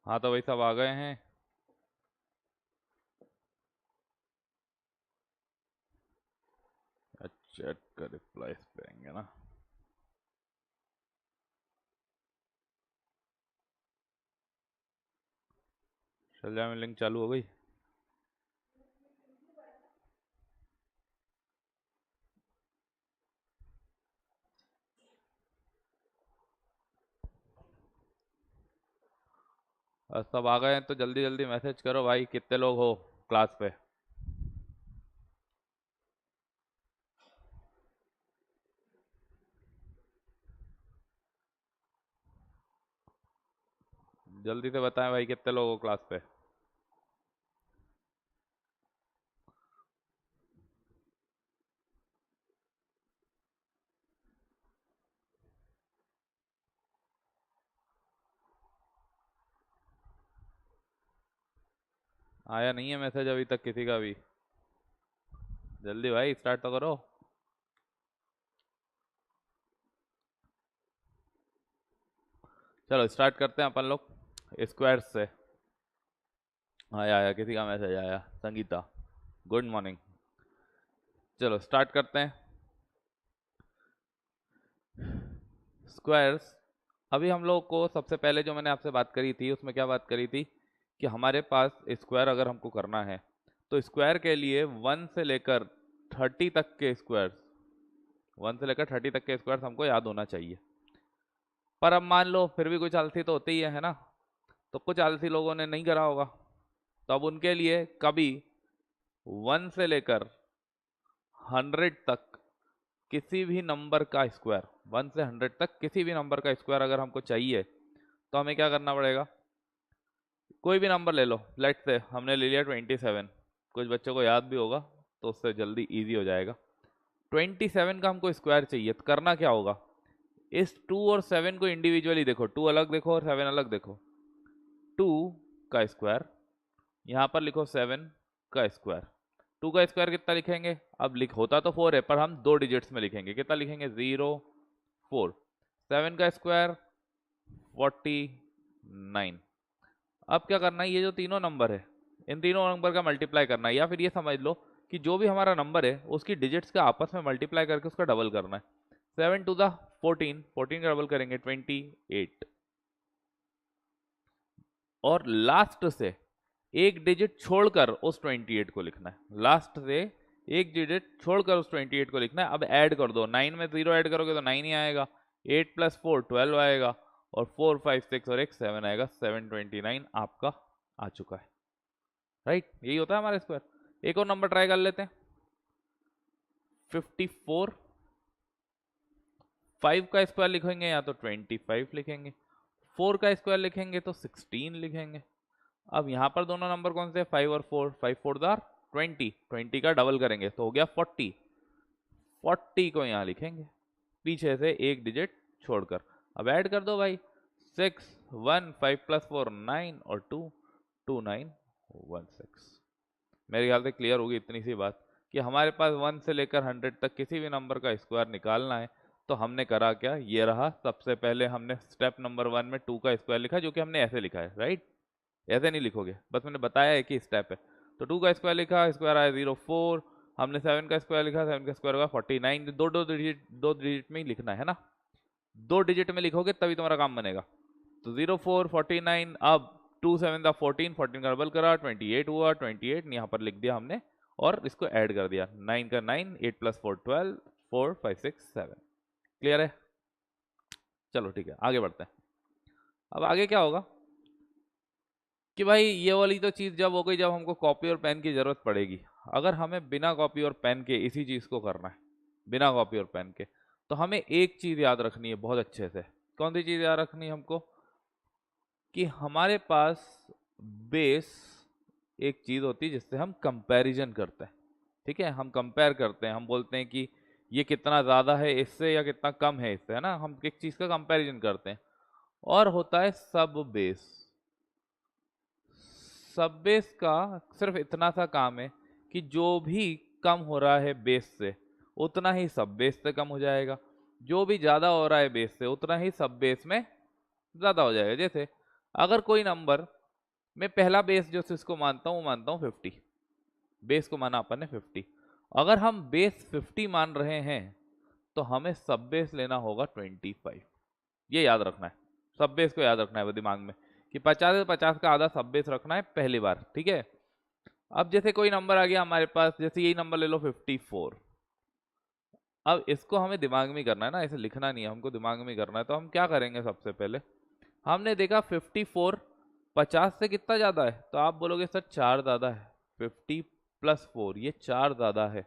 हाँ तो भाई सब आ गए हैं। चैट का रिप्लाई देंगे ना। चल जाए, में लिंक चालू हो गई। और सब आ गए हैं तो जल्दी जल्दी मैसेज करो भाई, कितने लोग हो क्लास पे। जल्दी से बताएं भाई, कितने लोग हो क्लास पे। आया नहीं है मैसेज अभी तक किसी का भी। जल्दी भाई स्टार्ट तो करो। चलो स्टार्ट करते हैं अपन लोग स्क्वायर से। आया आया, किसी का मैसेज आया, संगीता, गुड मॉर्निंग। चलो स्टार्ट करते हैं स्क्वायर्स। अभी हम लोग को सबसे पहले जो मैंने आपसे बात करी थी उसमें क्या बात करी थी कि हमारे पास स्क्वायर अगर हमको करना है तो स्क्वायर के लिए 1 से लेकर 30 तक के स्क्वायर्स, 1 से लेकर 30 तक के स्क्वायर्स हमको याद होना चाहिए। पर अब मान लो फिर भी कुछ आलसी तो होते ही है ना। तो कुछ आलसी लोगों ने नहीं करा होगा, तो अब उनके लिए कभी 1 से लेकर 100 तक किसी भी नंबर का स्क्वायर, 1 से 100 तक किसी भी नंबर का स्क्वायर अगर हमको चाहिए तो हमें क्या करना पड़ेगा। कोई भी नंबर ले लो, लेट से हमने ले लिया 27। कुछ बच्चों को याद भी होगा तो उससे जल्दी इजी हो जाएगा। 27 का हमको स्क्वायर चाहिए तो करना क्या होगा, इस 2 और 7 को इंडिविजुअली देखो, 2 अलग देखो और 7 अलग देखो। 2 का स्क्वायर, यहाँ पर लिखो 7 का स्क्वायर। 2 का स्क्वायर कितना लिखेंगे, अब लिख होता तो 4 है पर हम 2 डिजिट्स में लिखेंगे, कितना लिखेंगे 0 4। 7 का स्क्वायर 49। अब क्या करना है, ये जो तीनों नंबर है इन तीनों नंबर का मल्टीप्लाई करना है, या फिर ये समझ लो कि जो भी हमारा नंबर है उसकी डिजिट्स का आपस में मल्टीप्लाई करके उसका डबल करना है। 7 टू द 14, 14 का डबल करेंगे 28। और लास्ट से एक डिजिट छोड़कर उस 28 को लिखना है, लास्ट से एक डिजिट छोड़कर उस 28 को लिखना है। अब ऐड कर दो, 9 में 0 ऐड करोगे तो 9 ही आएगा, 8 प्लस 4 12 आएगा, और 4 5 6 और एक 7 आएगा, 729 आपका आ चुका है। राइट, यही होता है हमारा स्क्वायर। एक और नंबर ट्राई कर लेते हैं, 54। 5 का स्क्वायर लिखेंगे या तो 25 लिखेंगे, 4 का स्क्वायर लिखेंगे तो 16 लिखेंगे। अब यहाँ पर दोनों नंबर कौन से, 5 और 4, 5 4 दार 20, 20 का डबल करेंगे तो हो गया 40। 40 को यहाँ लिखेंगे पीछे से एक डिजिट छोड़कर। अब ऐड कर दो भाई, 6 1 5 प्लस 4 9 और 2 2 9 1 6। मेरे ख्याल से क्लियर होगी इतनी सी बात कि हमारे पास 1 से लेकर 100 तक किसी भी नंबर का स्क्वायर निकालना है। तो हमने करा क्या, ये रहा। सबसे पहले हमने स्टेप नंबर 1 में 2 का स्क्वायर लिखा, जो कि हमने ऐसे लिखा है, राइट। ऐसे नहीं लिखोगे, बस मैंने बताया है कि स्टेप है। तो 2 का स्क्वायर लिखा, स्क्वायर आया 0 4। हमने 7 का स्क्वायर लिखा, 7 का स्क्वायर होगा 49। दो डिजिट में ही लिखना है ना, दो डिजिट में लिखोगे तभी तुम्हारा काम बनेगा। तो 0 4 49। अब 2 7 था 14, 14 का डबल करा 28 हुआ, 28 यहाँ पर लिख दिया हमने और इसको ऐड कर दिया, 9 का 9, 8 प्लस 4 12, 4 5 6 7। क्लियर है। चलो ठीक है, आगे बढ़ते हैं। अब आगे क्या होगा कि भाई ये वाली तो चीज़ जब हो गई जब हमको कॉपी और पेन की ज़रूरत पड़ेगी। अगर हमें बिना कॉपी और पेन के इसी चीज़ को करना है, बिना कॉपी और पेन के, तो हमें एक चीज़ याद रखनी है बहुत अच्छे से। कौन सी चीज़ याद रखनी है हमको, कि हमारे पास बेस एक चीज़ होती है जिससे हम कंपैरिजन करते हैं। ठीक है, हम कंपेयर करते हैं, हम बोलते हैं कि ये कितना ज़्यादा है इससे या कितना कम है इससे, है ना, हम एक चीज़ का कंपैरिजन करते हैं। और होता है सब बेस। सब बेस का सिर्फ इतना सा काम है कि जो भी कम हो रहा है बेस से उतना ही सब बेस से कम हो जाएगा, जो भी ज़्यादा हो रहा है बेस से उतना ही सब बेस में ज़्यादा हो जाएगा। जैसे अगर कोई नंबर मैं पहला बेस जो इसको मानता हूँ वो मानता हूँ 50। बेस को माना अपन ने 50। अगर हम बेस 50 मान रहे हैं तो हमें सब बेस लेना होगा 25। ये याद रखना है, सब बेस को याद रखना है वो दिमाग में कि 50 से 50 का आधा सब बेस रखना है पहली बार, ठीक है। अब जैसे कोई नंबर आ गया हमारे पास, जैसे यही नंबर ले लो 54। अब इसको हमें दिमाग में करना है ना, ऐसे लिखना नहीं है, हमको दिमाग में करना है। तो हम क्या करेंगे, सबसे पहले हमने देखा 54 50 से कितना ज्यादा है, तो आप बोलोगे सर 4 ज्यादा है। 50 प्लस 4 ये 4 ज्यादा है,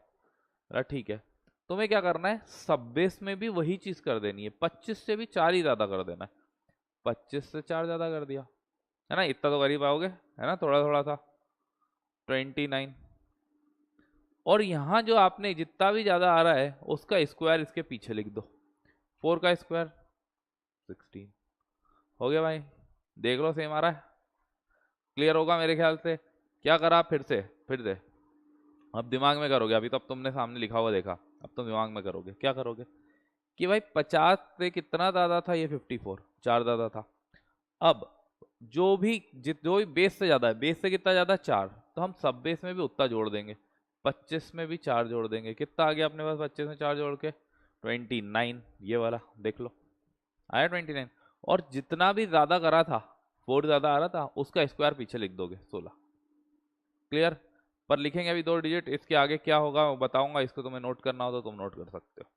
ठीक है। तुम्हें क्या करना है, सब बेस में भी वही चीज कर देनी है, 25 से भी 4 ही ज्यादा कर देना है। 25 से 4 ज्यादा कर दिया है ना, इतना तो कर ही पाओगे है ना, थोड़ा थोड़ा सा 29। और यहाँ जो आपने जितना भी ज्यादा आ रहा है उसका स्क्वायर इसके पीछे लिख दो। 4 का स्क्वायर 16 हो गया भाई, देख लो सेम आ रहा है, क्लियर होगा मेरे ख्याल से। क्या करा, फिर से अब दिमाग में करोगे, अभी तो अब तुमने सामने लिखा हुआ देखा, अब तुम दिमाग में करोगे, क्या करोगे कि भाई 50 से कितना ज्यादा था, ये 54 4 ज्यादा था। अब जो भी बेस से ज्यादा है, बेस से कितना ज्यादा 4, तो हम सब बेस में भी उतना जोड़ देंगे, 25 में भी 4 जोड़ देंगे। कितना आ गया अपने पास 25 में 4 जोड़ के, 29। ये वाला देख लो आया 29। और जितना भी ज्यादा करा था, 4 ज्यादा आ रहा था, उसका स्क्वायर पीछे लिख दोगे 16। क्लियर। पर लिखेंगे अभी 2 डिजिट, इसके आगे क्या होगा वो बताऊंगा, इसको तुम्हें नोट करना हो तो तुम नोट कर सकते हो।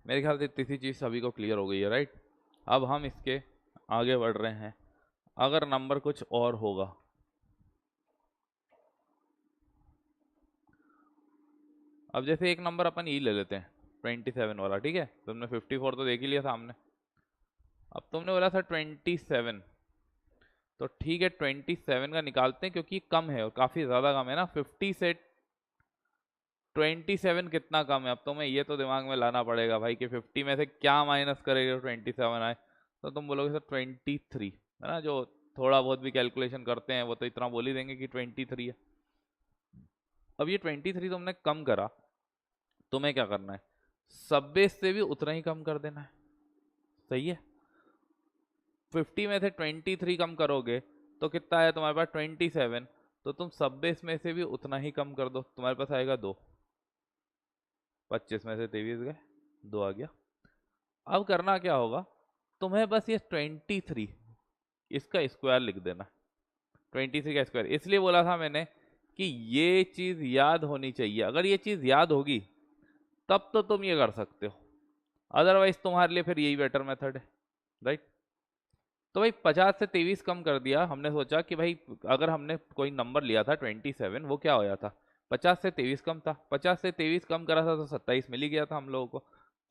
मेरे ख्याल से इतनी सी चीज सभी को क्लियर हो गई है, राइट। अब हम इसके आगे बढ़ रहे हैं, अगर नंबर कुछ और होगा। अब जैसे एक नंबर अपन ई ले लेते हैं 27 वाला, ठीक है, तुमने 54 तो देख ही लिया सामने, अब तुमने बोला था 27, तो ठीक है 27 का निकालते हैं क्योंकि कम है और काफी ज्यादा कम है ना, 50 से 27 कितना कम है। अब तुम्हें ये तो दिमाग में लाना पड़ेगा भाई कि 50 में से क्या माइनस करेगा 27 आए, तो तुम बोलोगे सर 23 है ना, जो थोड़ा बहुत भी कैलकुलेशन करते हैं वो तो इतना बोल ही देंगे कि 23 है। अब ये 23 तुमने कम करा, तुम्हें क्या करना है, सब बेस से भी उतना ही कम कर देना है, सही है। 50 में से 23 कम करोगे तो कितना है तुम्हारे पास 27, तो तुम सब बेस में से भी उतना ही कम कर दो, तुम्हारे पास आएगा 2। 25 में से 23 गए, 2 आ गया। अब करना क्या होगा, तुम्हें बस ये 23 इसका स्क्वायर लिख देना। 23 का स्क्वायर इसलिए बोला था मैंने कि ये चीज याद होनी चाहिए, अगर ये चीज याद होगी तब तो तुम ये कर सकते हो, अदरवाइज तुम्हारे लिए फिर यही बेटर मेथड है, राइट। तो भाई 50 से 23 कम कर दिया, हमने सोचा कि भाई अगर हमने कोई नंबर लिया था 27, वो क्या होया था, 50 से 23 कम था, 50 से 23 कम करा था तो 27 मिल ही गया था हम लोगों को।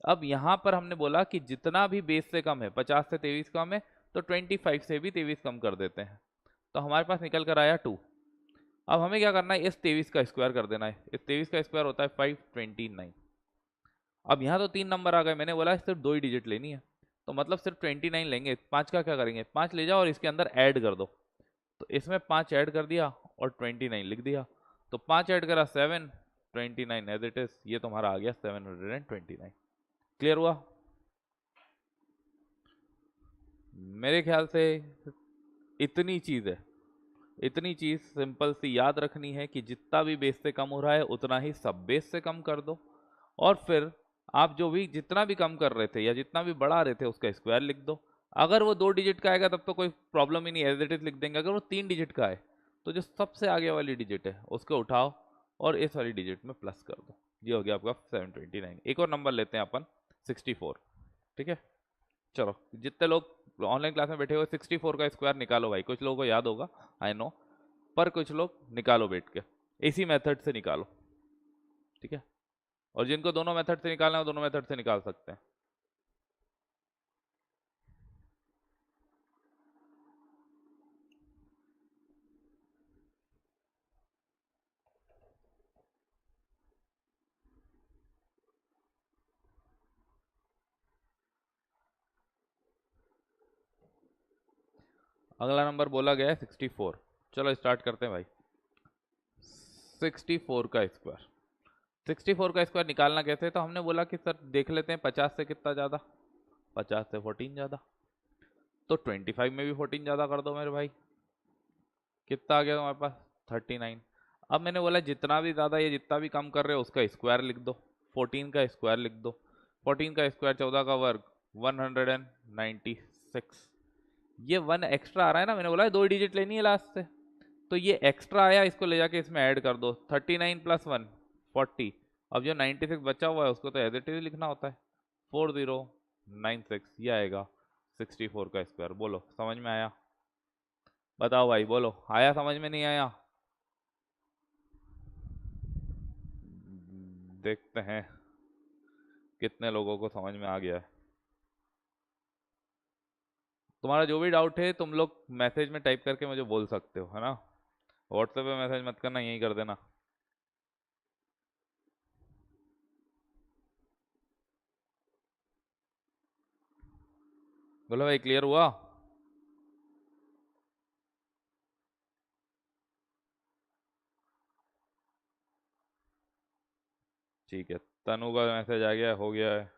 अब यहाँ पर हमने बोला कि जितना भी बेस से कम है, 50 से 23 कम है, तो 25 से भी 23 कम कर देते हैं, तो हमारे पास निकल कर आया 2। अब हमें क्या करना है, इस 23 का स्क्वायर कर देना है, इस 23 का स्क्वायर होता है 529। अब यहाँ तो 3 नंबर आ गए, मैंने बोला सिर्फ 2 ही डिजिट लेनी है, तो मतलब सिर्फ 29 लेंगे। 5 का क्या करेंगे, 5 ले जाओ और इसके अंदर ऐड कर दो, तो इसमें 5 ऐड कर दिया और 29 लिख दिया, तो 5 ऐड करा 7, 29 एज इट इज, ये तुम्हारा आ गया 729। क्लियर हुआ। मेरे ख्याल से इतनी चीज है, इतनी चीज सिंपल सी याद रखनी है कि जितना भी बेस से कम हो रहा है उतना ही सब बेस से कम कर दो, और फिर आप जो भी जितना भी कम कर रहे थे या जितना भी बढ़ा रहे थे उसका स्क्वायर लिख दो। अगर वो 2 डिजिट का आएगा तब तो कोई प्रॉब्लम ही नहीं, एज इट इज लिख देंगे। अगर वो 3 डिजिट का है तो जो सबसे आगे वाली डिजिट है उसको उठाओ और इस वाली डिजिट में प्लस कर दो, ये हो गया आपका 729। एक और नंबर लेते हैं अपन 64, ठीक है। चलो जितने लोग ऑनलाइन क्लास में बैठे हुए 64 का स्क्वायर निकालो भाई, कुछ लोगों को याद होगा आई नो, पर कुछ लोग निकालो बैठ के, इसी मेथड से निकालो, ठीक है। और जिनको दोनों मेथड से निकालना है वो दोनों मेथड से निकाल सकते हैं। अगला नंबर बोला गया है 64। चलो स्टार्ट करते हैं भाई। 64 का स्क्वायर, 64 का स्क्वायर निकालना कैसे, तो हमने बोला कि सर देख लेते हैं 50 से कितना ज़्यादा, 50 से 14 ज़्यादा, तो 25 में भी 14 ज़्यादा कर दो मेरे भाई। कितना आ गया तुम्हारे पास, 39। अब मैंने बोला जितना भी ज़्यादा ये जितना भी कम कर रहे हो उसका स्क्वायर लिख दो, 14 का स्क्वायर लिख दो। 14 का स्क्वायर 14 का वर्ग 196। ये 1 एक्स्ट्रा आ रहा है ना, मैंने बोला है 2 डिजिट लेनी है लास्ट से, तो ये एक्स्ट्रा आया, इसको ले जाके इसमें ऐड कर दो। 39 प्लस 1 40। अब जो 96 बचा हुआ है उसको तो एज इट इज लिखना होता है, 4096, ये आएगा 64 का स्क्वायर। बोलो समझ में आया? बताओ भाई, बोलो आया समझ में नहीं आया? देखते हैं कितने लोगों को समझ में आ गया है। तुम्हारा जो भी डाउट है तुम लोग मैसेज में टाइप करके मुझे बोल सकते हो, है ना? व्हाट्सएप पे मैसेज मत करना, यही कर देना। बोलो भाई, क्लियर हुआ? ठीक है, तनु का मैसेज आ गया, हो गया है।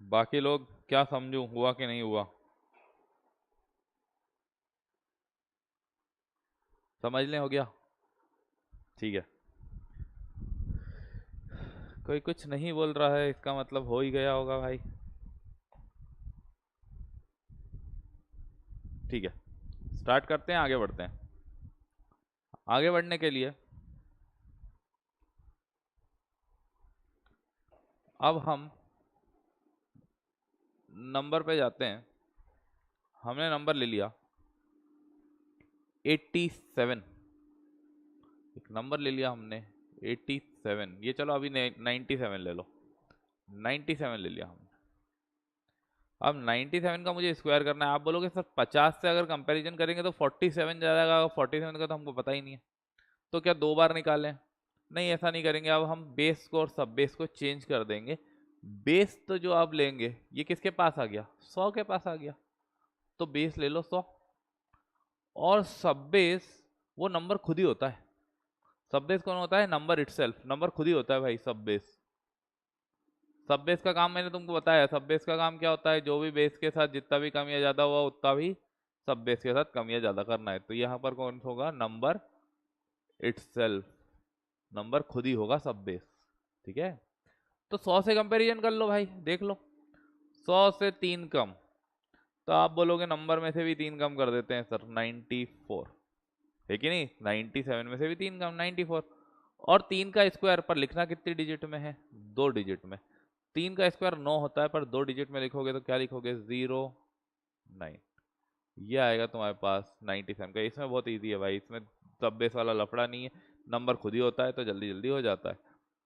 बाकी लोग क्या समझूं, हुआ कि नहीं हुआ? समझ लें, हो गया? ठीक है। कोई कुछ नहीं बोल रहा है, इसका मतलब हो ही गया होगा भाई। ठीक है, स्टार्ट करते हैं, आगे बढ़ते हैं। आगे बढ़ने के लिए अब हम नंबर पे जाते हैं। हमने नंबर ले लिया 87, एक नंबर ले लिया हमने 87। ये चलो अभी 97 ले लो, 97 ले लिया हमने। अब 97 का मुझे स्क्वायर करना है। आप बोलोगे सर 50 से अगर कंपैरिजन करेंगे तो 47 जाएगा, 47 का तो हमको पता ही नहीं है, तो क्या 2 बार निकालें? नहीं, ऐसा नहीं करेंगे। अब हम बेस को और सब बेस को चेंज कर देंगे। बेस तो जो आप लेंगे ये किसके पास आ गया, 100 के पास आ गया, तो बेस ले लो 100। और सब बेस वो नंबर खुद ही होता है। सब बेस कौन होता है, नंबर इटसेल्फ, नंबर खुद ही होता है भाई सब बेस। सब बेस का काम मैंने तुमको बताया, सब बेस का काम क्या होता है, जो भी बेस के साथ जितना भी कम या ज्यादा हुआ उतना भी सब बेस के साथ कम या ज्यादा करना है। तो यहाँ पर कौन सा होगा, नंबर इटसेल्फ, नंबर खुद ही होगा सब बेस। ठीक है, तो 100 से कंपैरिजन कर लो भाई, देख लो 100 से 3 कम, तो आप बोलोगे नंबर में से भी 3 कम कर देते हैं सर, 94 है कि नहीं? 97 में से भी 3 कम, 94। और 3 का स्क्वायर पर लिखना कितनी डिजिट में है, 2 डिजिट में। 3 का स्क्वायर 9 होता है, पर 2 डिजिट में लिखोगे तो क्या लिखोगे, 09। ये आएगा तुम्हारे पास 97 का। इसमें बहुत इजी है भाई, इसमें सब बेस वाला लफड़ा नहीं है, नंबर खुद ही होता है तो जल्दी जल्दी हो जाता है।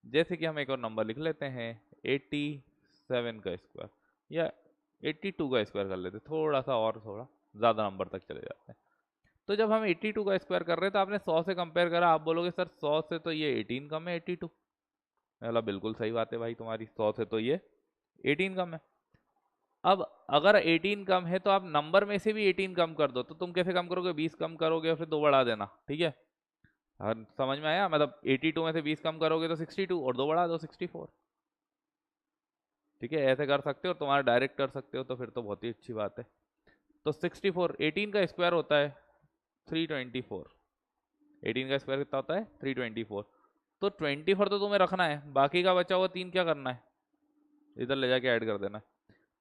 जैसे कि हम एक और नंबर लिख लेते हैं 87 का स्क्वायर, या 82 का स्क्वायर कर लेते, थोड़ा सा और थोड़ा ज़्यादा नंबर तक चले जाते हैं। तो जब हम 82 का स्क्वायर कर रहे हैं तो आपने 100 से कंपेयर करा, आप बोलोगे सर 100 से तो ये 18 कम है 82। मतलब बिल्कुल सही बात है भाई तुम्हारी, 100 से तो ये 18 कम है। अब अगर 18 कम है तो आप नंबर में से भी 18 कम कर दो, तो तुम कैसे कम करोगे, 20 कम करोगे और फिर 2 बढ़ा देना, ठीक है? और समझ में आया, मतलब 82 में से 20 कम करोगे तो 62 और 2 बढ़ा दो 64। ठीक है, ऐसे कर सकते हो, तुम्हारा डायरेक्ट कर सकते हो, तो फिर तो बहुत ही अच्छी बात है। तो 64, 18 का स्क्वायर होता है 324। 18 का स्क्वायर कितना होता है, 324। तो 24 तो तुम्हें रखना है, बाकी का बचा हुआ 3 क्या करना है, इधर ले जाके ऐड कर देना है।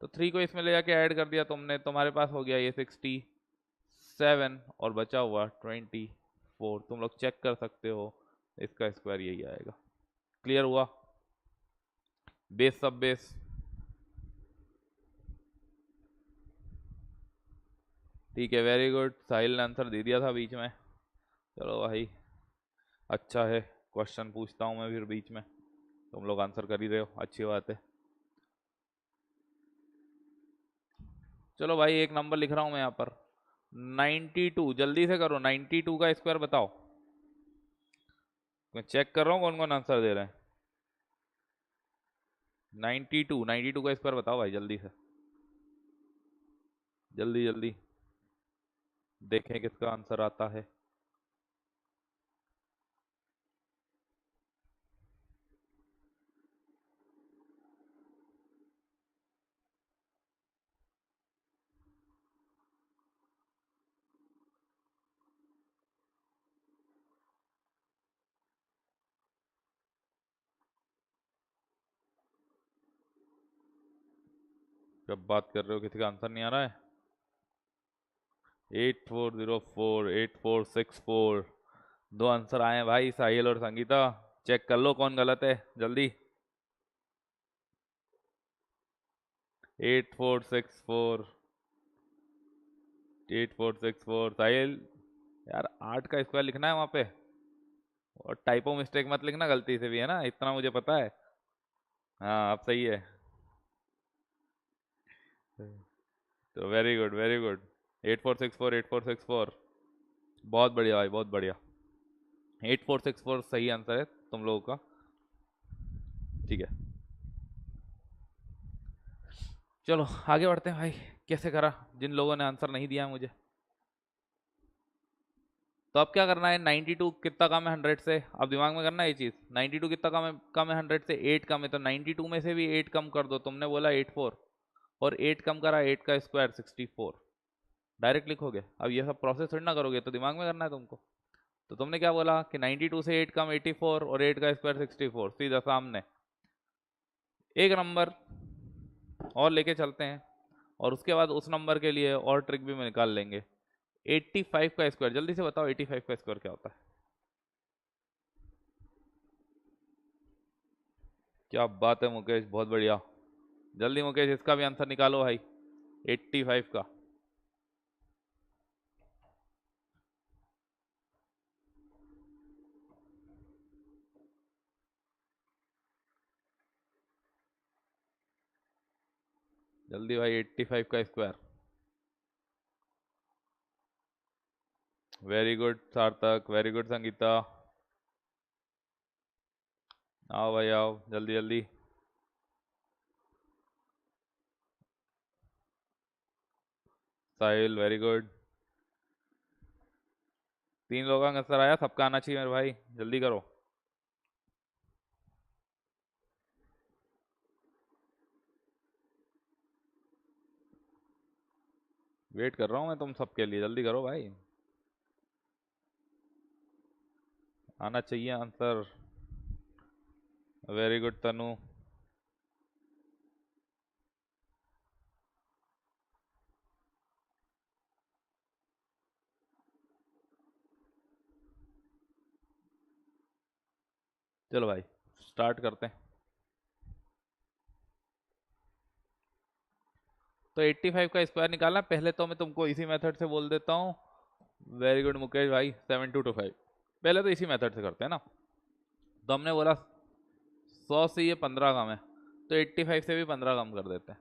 तो 3 को इसमें ले जाके ऐड कर दिया तुमने, तुम्हारे पास हो गया ये 67 और बचा हुआ 24। तुम लोग चेक कर सकते हो, इसका स्क्वायर यही आएगा। क्लियर हुआ? बेस सब बेस। ठीक है, वेरी गुड, साहिल ने आंसर दे दिया था बीच में। चलो भाई, अच्छा है, क्वेश्चन पूछता हूँ मैं फिर बीच में, तुम लोग आंसर कर ही रहे हो, अच्छी बात है। चलो भाई, एक नंबर लिख रहा हूँ मैं यहाँ पर 92। जल्दी से करो, 92 का स्क्वायर बताओ। मैं चेक कर रहा हूँ कौन कौन आंसर दे रहे हैं। 92 का स्क्वायर बताओ भाई जल्दी से। जल्दी जल्दी देखें किसका आंसर आता है। जब बात कर रहे हो किसी का आंसर नहीं आ रहा है। 8404 8464 दो आंसर आए हैं भाई, साहिल और संगीता। चेक कर लो कौन गलत है जल्दी। 8464 8464 साहिल। यार 8 का स्क्वायर लिखना है वहां पे, और टाइपो मिस्टेक मत लिखना गलती से भी, है ना, इतना मुझे पता है। हाँ अब सही है। तो वेरी गुड वेरी गुड। 8464 बहुत बढ़िया भाई, बहुत बढ़िया। 8464 सही आंसर है तुम लोगों का। ठीक है, चलो आगे बढ़ते हैं भाई। कैसे करा जिन लोगों ने आंसर नहीं दिया मुझे। तो अब क्या करना है, 92 कितना कम है 100 से, अब दिमाग में करना है ये चीज। 92 कितना कम है 100 से, 8 कम है, तो 92 में से भी 8 कम कर दो। तुमने बोला 84, और 8 कम करा, 8 का स्क्वायर 64, डायरेक्ट लिखोगे। अब ये सब प्रोसेस थोड़ी ना करोगे, तो दिमाग में करना है तुमको। तो तुमने क्या बोला कि 92 से 8 कम 84, और 8 का स्क्वायर 64, सीधा सामने। एक नंबर और लेके चलते हैं, और उसके बाद उस नंबर के लिए और ट्रिक भी निकाल लेंगे। 85 का स्क्वायर, जल्दी से बताओ 85 का स्क्वायर क्या होता है। क्या बात है मुकेश, बहुत बढ़िया। जल्दी मुकेश इसका भी आंसर निकालो भाई, 85 का। जल्दी भाई, 85 का स्क्वायर। वेरी गुड सार्थक, वेरी गुड संगीता। आओ भाई आओ, जल्दी जल्दी। साहिल वेरी गुड। 3 लोगों का आंसर आया, सबका आना चाहिए मेरे भाई, जल्दी करो। वेट कर रहा हूँ मैं तुम सबके लिए, जल्दी करो भाई, आना चाहिए आंसर। वेरी गुड तनु। चलो भाई स्टार्ट करते हैं। तो 85 का स्क्वायर निकालना, पहले तो मैं तुमको इसी मेथड से बोल देता हूँ। वेरी गुड मुकेश भाई, 7225। पहले तो इसी मेथड से करते हैं ना। तो हमने बोला 100 से ये 15 कम है, तो 85 से भी 15 कम कर देते हैं।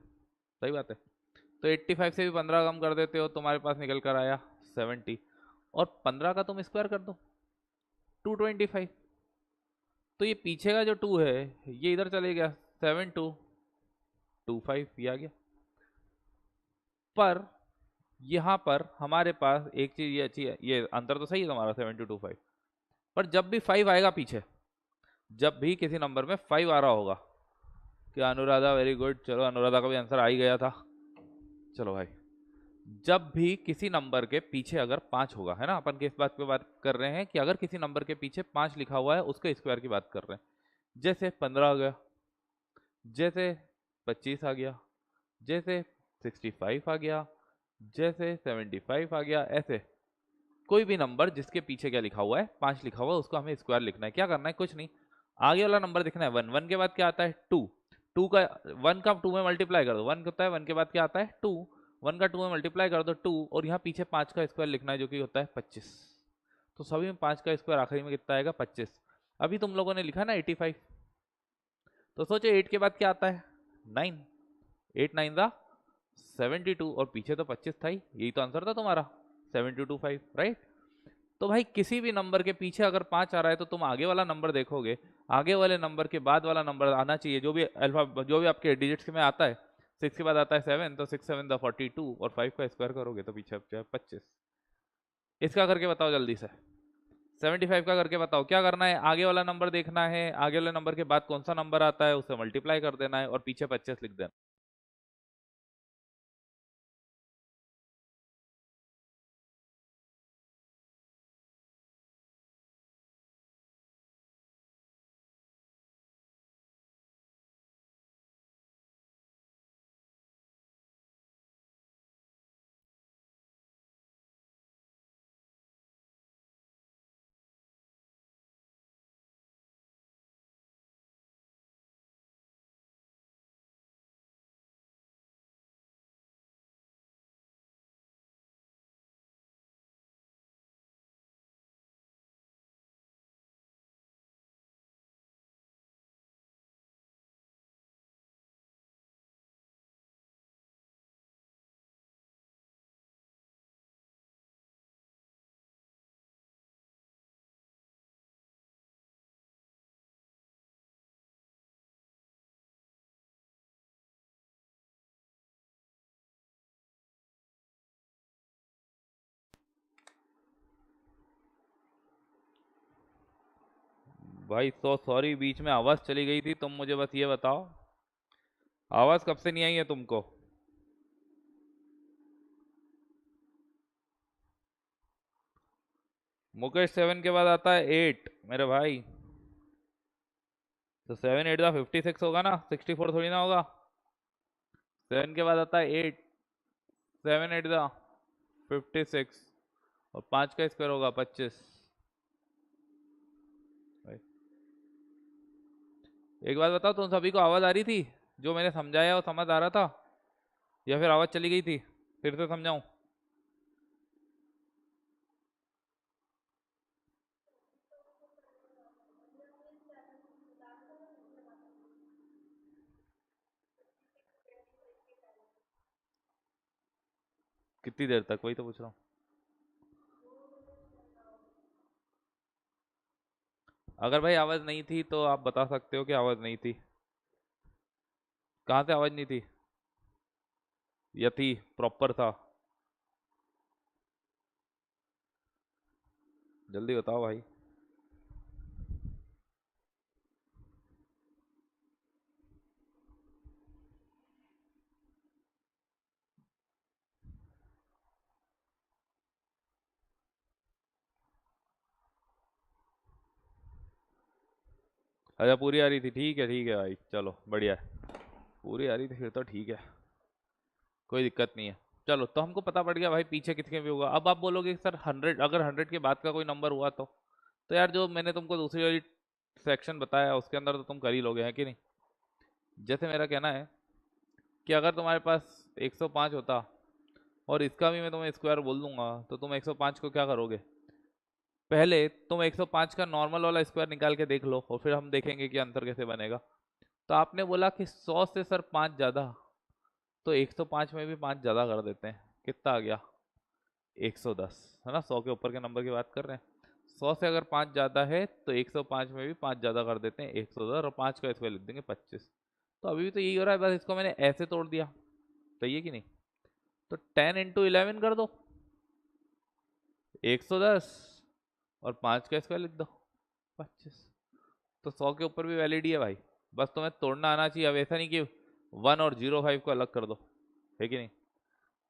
सही बात है। तो 85 से भी 15 कम कर देते हो, तुम्हारे पास निकल कर आया 70, और 15 का तुम स्क्वायर कर दो 225। तो ये पीछे का जो 2 है ये इधर चले गया, 7225 ये आ गया। पर यहाँ पर हमारे पास एक चीज ये अच्छी है, ये अंतर तो सही है तुम्हारा 7225, पर जब भी 5 आएगा पीछे, जब भी किसी नंबर में 5 आ रहा होगा, क्या अनुराधा, वेरी गुड, चलो अनुराधा का भी आंसर आ ही गया था। चलो भाई, जब भी किसी नंबर के पीछे अगर 5 होगा, है ना, अपन किस बात पे बात कर रहे हैं कि अगर किसी नंबर के पीछे 5 लिखा हुआ है उसके स्क्वायर की बात कर रहे हैं। जैसे 15 आ गया, जैसे 25 आ गया, जैसे 65 आ गया, जैसे 75 आ गया, ऐसे कोई भी नंबर जिसके पीछे क्या लिखा हुआ है, 5 लिखा हुआ है, उसको हमें स्क्वायर लिखना है। क्या करना है, कुछ नहीं, आगे वाला नंबर दिखना है 1, 1 के बाद क्या आता है 2, 2 का 1 का 2 में मल्टीप्लाई कर दो, 1 होता है, 1 के बाद क्या आता है 2, 1 का 2 में मल्टीप्लाई कर दो 2, और यहाँ पीछे 5 का स्क्वायर लिखना है जो कि होता है 25। तो सभी में 5 का स्क्वायर आखिरी में कितना आएगा 25। अभी तुम लोगों ने लिखा ना 85, तो सोचो 8 के बाद क्या आता है 9, 8 9 दा 72, और पीछे तो 25 था ही, यही तो आंसर था तुम्हारा 7225, राइट। तो भाई किसी भी नंबर के पीछे अगर 5 आ रहा है तो तुम आगे वाला नंबर देखोगे, आगे वाले नंबर के बाद वाला नंबर आना चाहिए, जो भी अल्फा जो भी आपके डिजिट्स में आता है, 6 के बाद आता है 7, तो 6 7 42 और 5 का स्क्वायर करोगे तो पीछे 25। इसका करके बताओ जल्दी से। 75 का करके बताओ। क्या करना है, आगे वाला नंबर देखना है, आगे वाले नंबर के बाद कौन सा नंबर आता है उसे मल्टीप्लाई कर देना है और पीछे 25 लिख देना। भाई तो सॉरी, बीच में आवाज चली गई थी। तुम मुझे बस ये बताओ, आवाज कब से नहीं आई है तुमको? मुकेश 7 के बाद आता है 8 मेरे भाई। तो 7 8 दा 56 होगा ना, 64 थोड़ी ना होगा। 7 के बाद आता है 8, 7 8 दा 56 और 5 का स्क्वायर होगा 25। एक बात बताओ, तुम सभी को आवाज आ रही थी? जो मैंने समझाया वो समझ आ रहा था या फिर आवाज चली गई थी? फिर से समझाऊं? कितनी देर तक, वही तो पूछ रहा हूँ। अगर भाई आवाज नहीं थी तो आप बता सकते हो कि आवाज नहीं थी। कहाँ से आवाज नहीं थी? या थी? प्रॉपर था? जल्दी बताओ भाई। अच्छा पूरी आ रही थी, ठीक है भाई, चलो बढ़िया है। पूरी आ रही थी फिर तो ठीक है, कोई दिक्कत नहीं है। चलो तो हमको पता पड़ गया भाई पीछे कितने भी होगा। अब आप बोलोगे सर 100, अगर 100 के बाद का कोई नंबर हुआ तो यार जो मैंने तुमको दूसरी वाली सेक्शन बताया उसके अंदर तो तुम कर ही लोगे, है कि नहीं? जैसे मेरा कहना है कि अगर तुम्हारे पास 105 होता और इसका भी मैं तुम्हें स्क्वायर बोल दूंगा तो तुम 105 को क्या करोगे? पहले तुम 105 का नॉर्मल वाला स्क्वायर निकाल के देख लो और फिर हम देखेंगे कि आंसर कैसे बनेगा। तो आपने बोला कि 100 से सर 5 ज्यादा, तो 105 में भी 5 ज्यादा कर देते हैं। कितना आ गया? 110, है ना? 100 के ऊपर के नंबर की बात कर रहे हैं। 100 से अगर 5 ज्यादा है तो 105 में भी 5 ज्यादा कर देते हैं, 110, और 5 का स्क्वायर लिख देंगे 25। तो अभी भी तो यही हो रहा है, बस इसको मैंने ऐसे तोड़ दिया। सही है कि नहीं? तो 10 इंटू 11 कर दो, 110, और 5 का स्क्वायर लिख दो 25। तो 100 के ऊपर भी वैलिड ही है भाई। बस तुम्हें तोड़ना आना चाहिए। अब ऐसा नहीं कि 1 और 05 को अलग कर दो, है कि नहीं?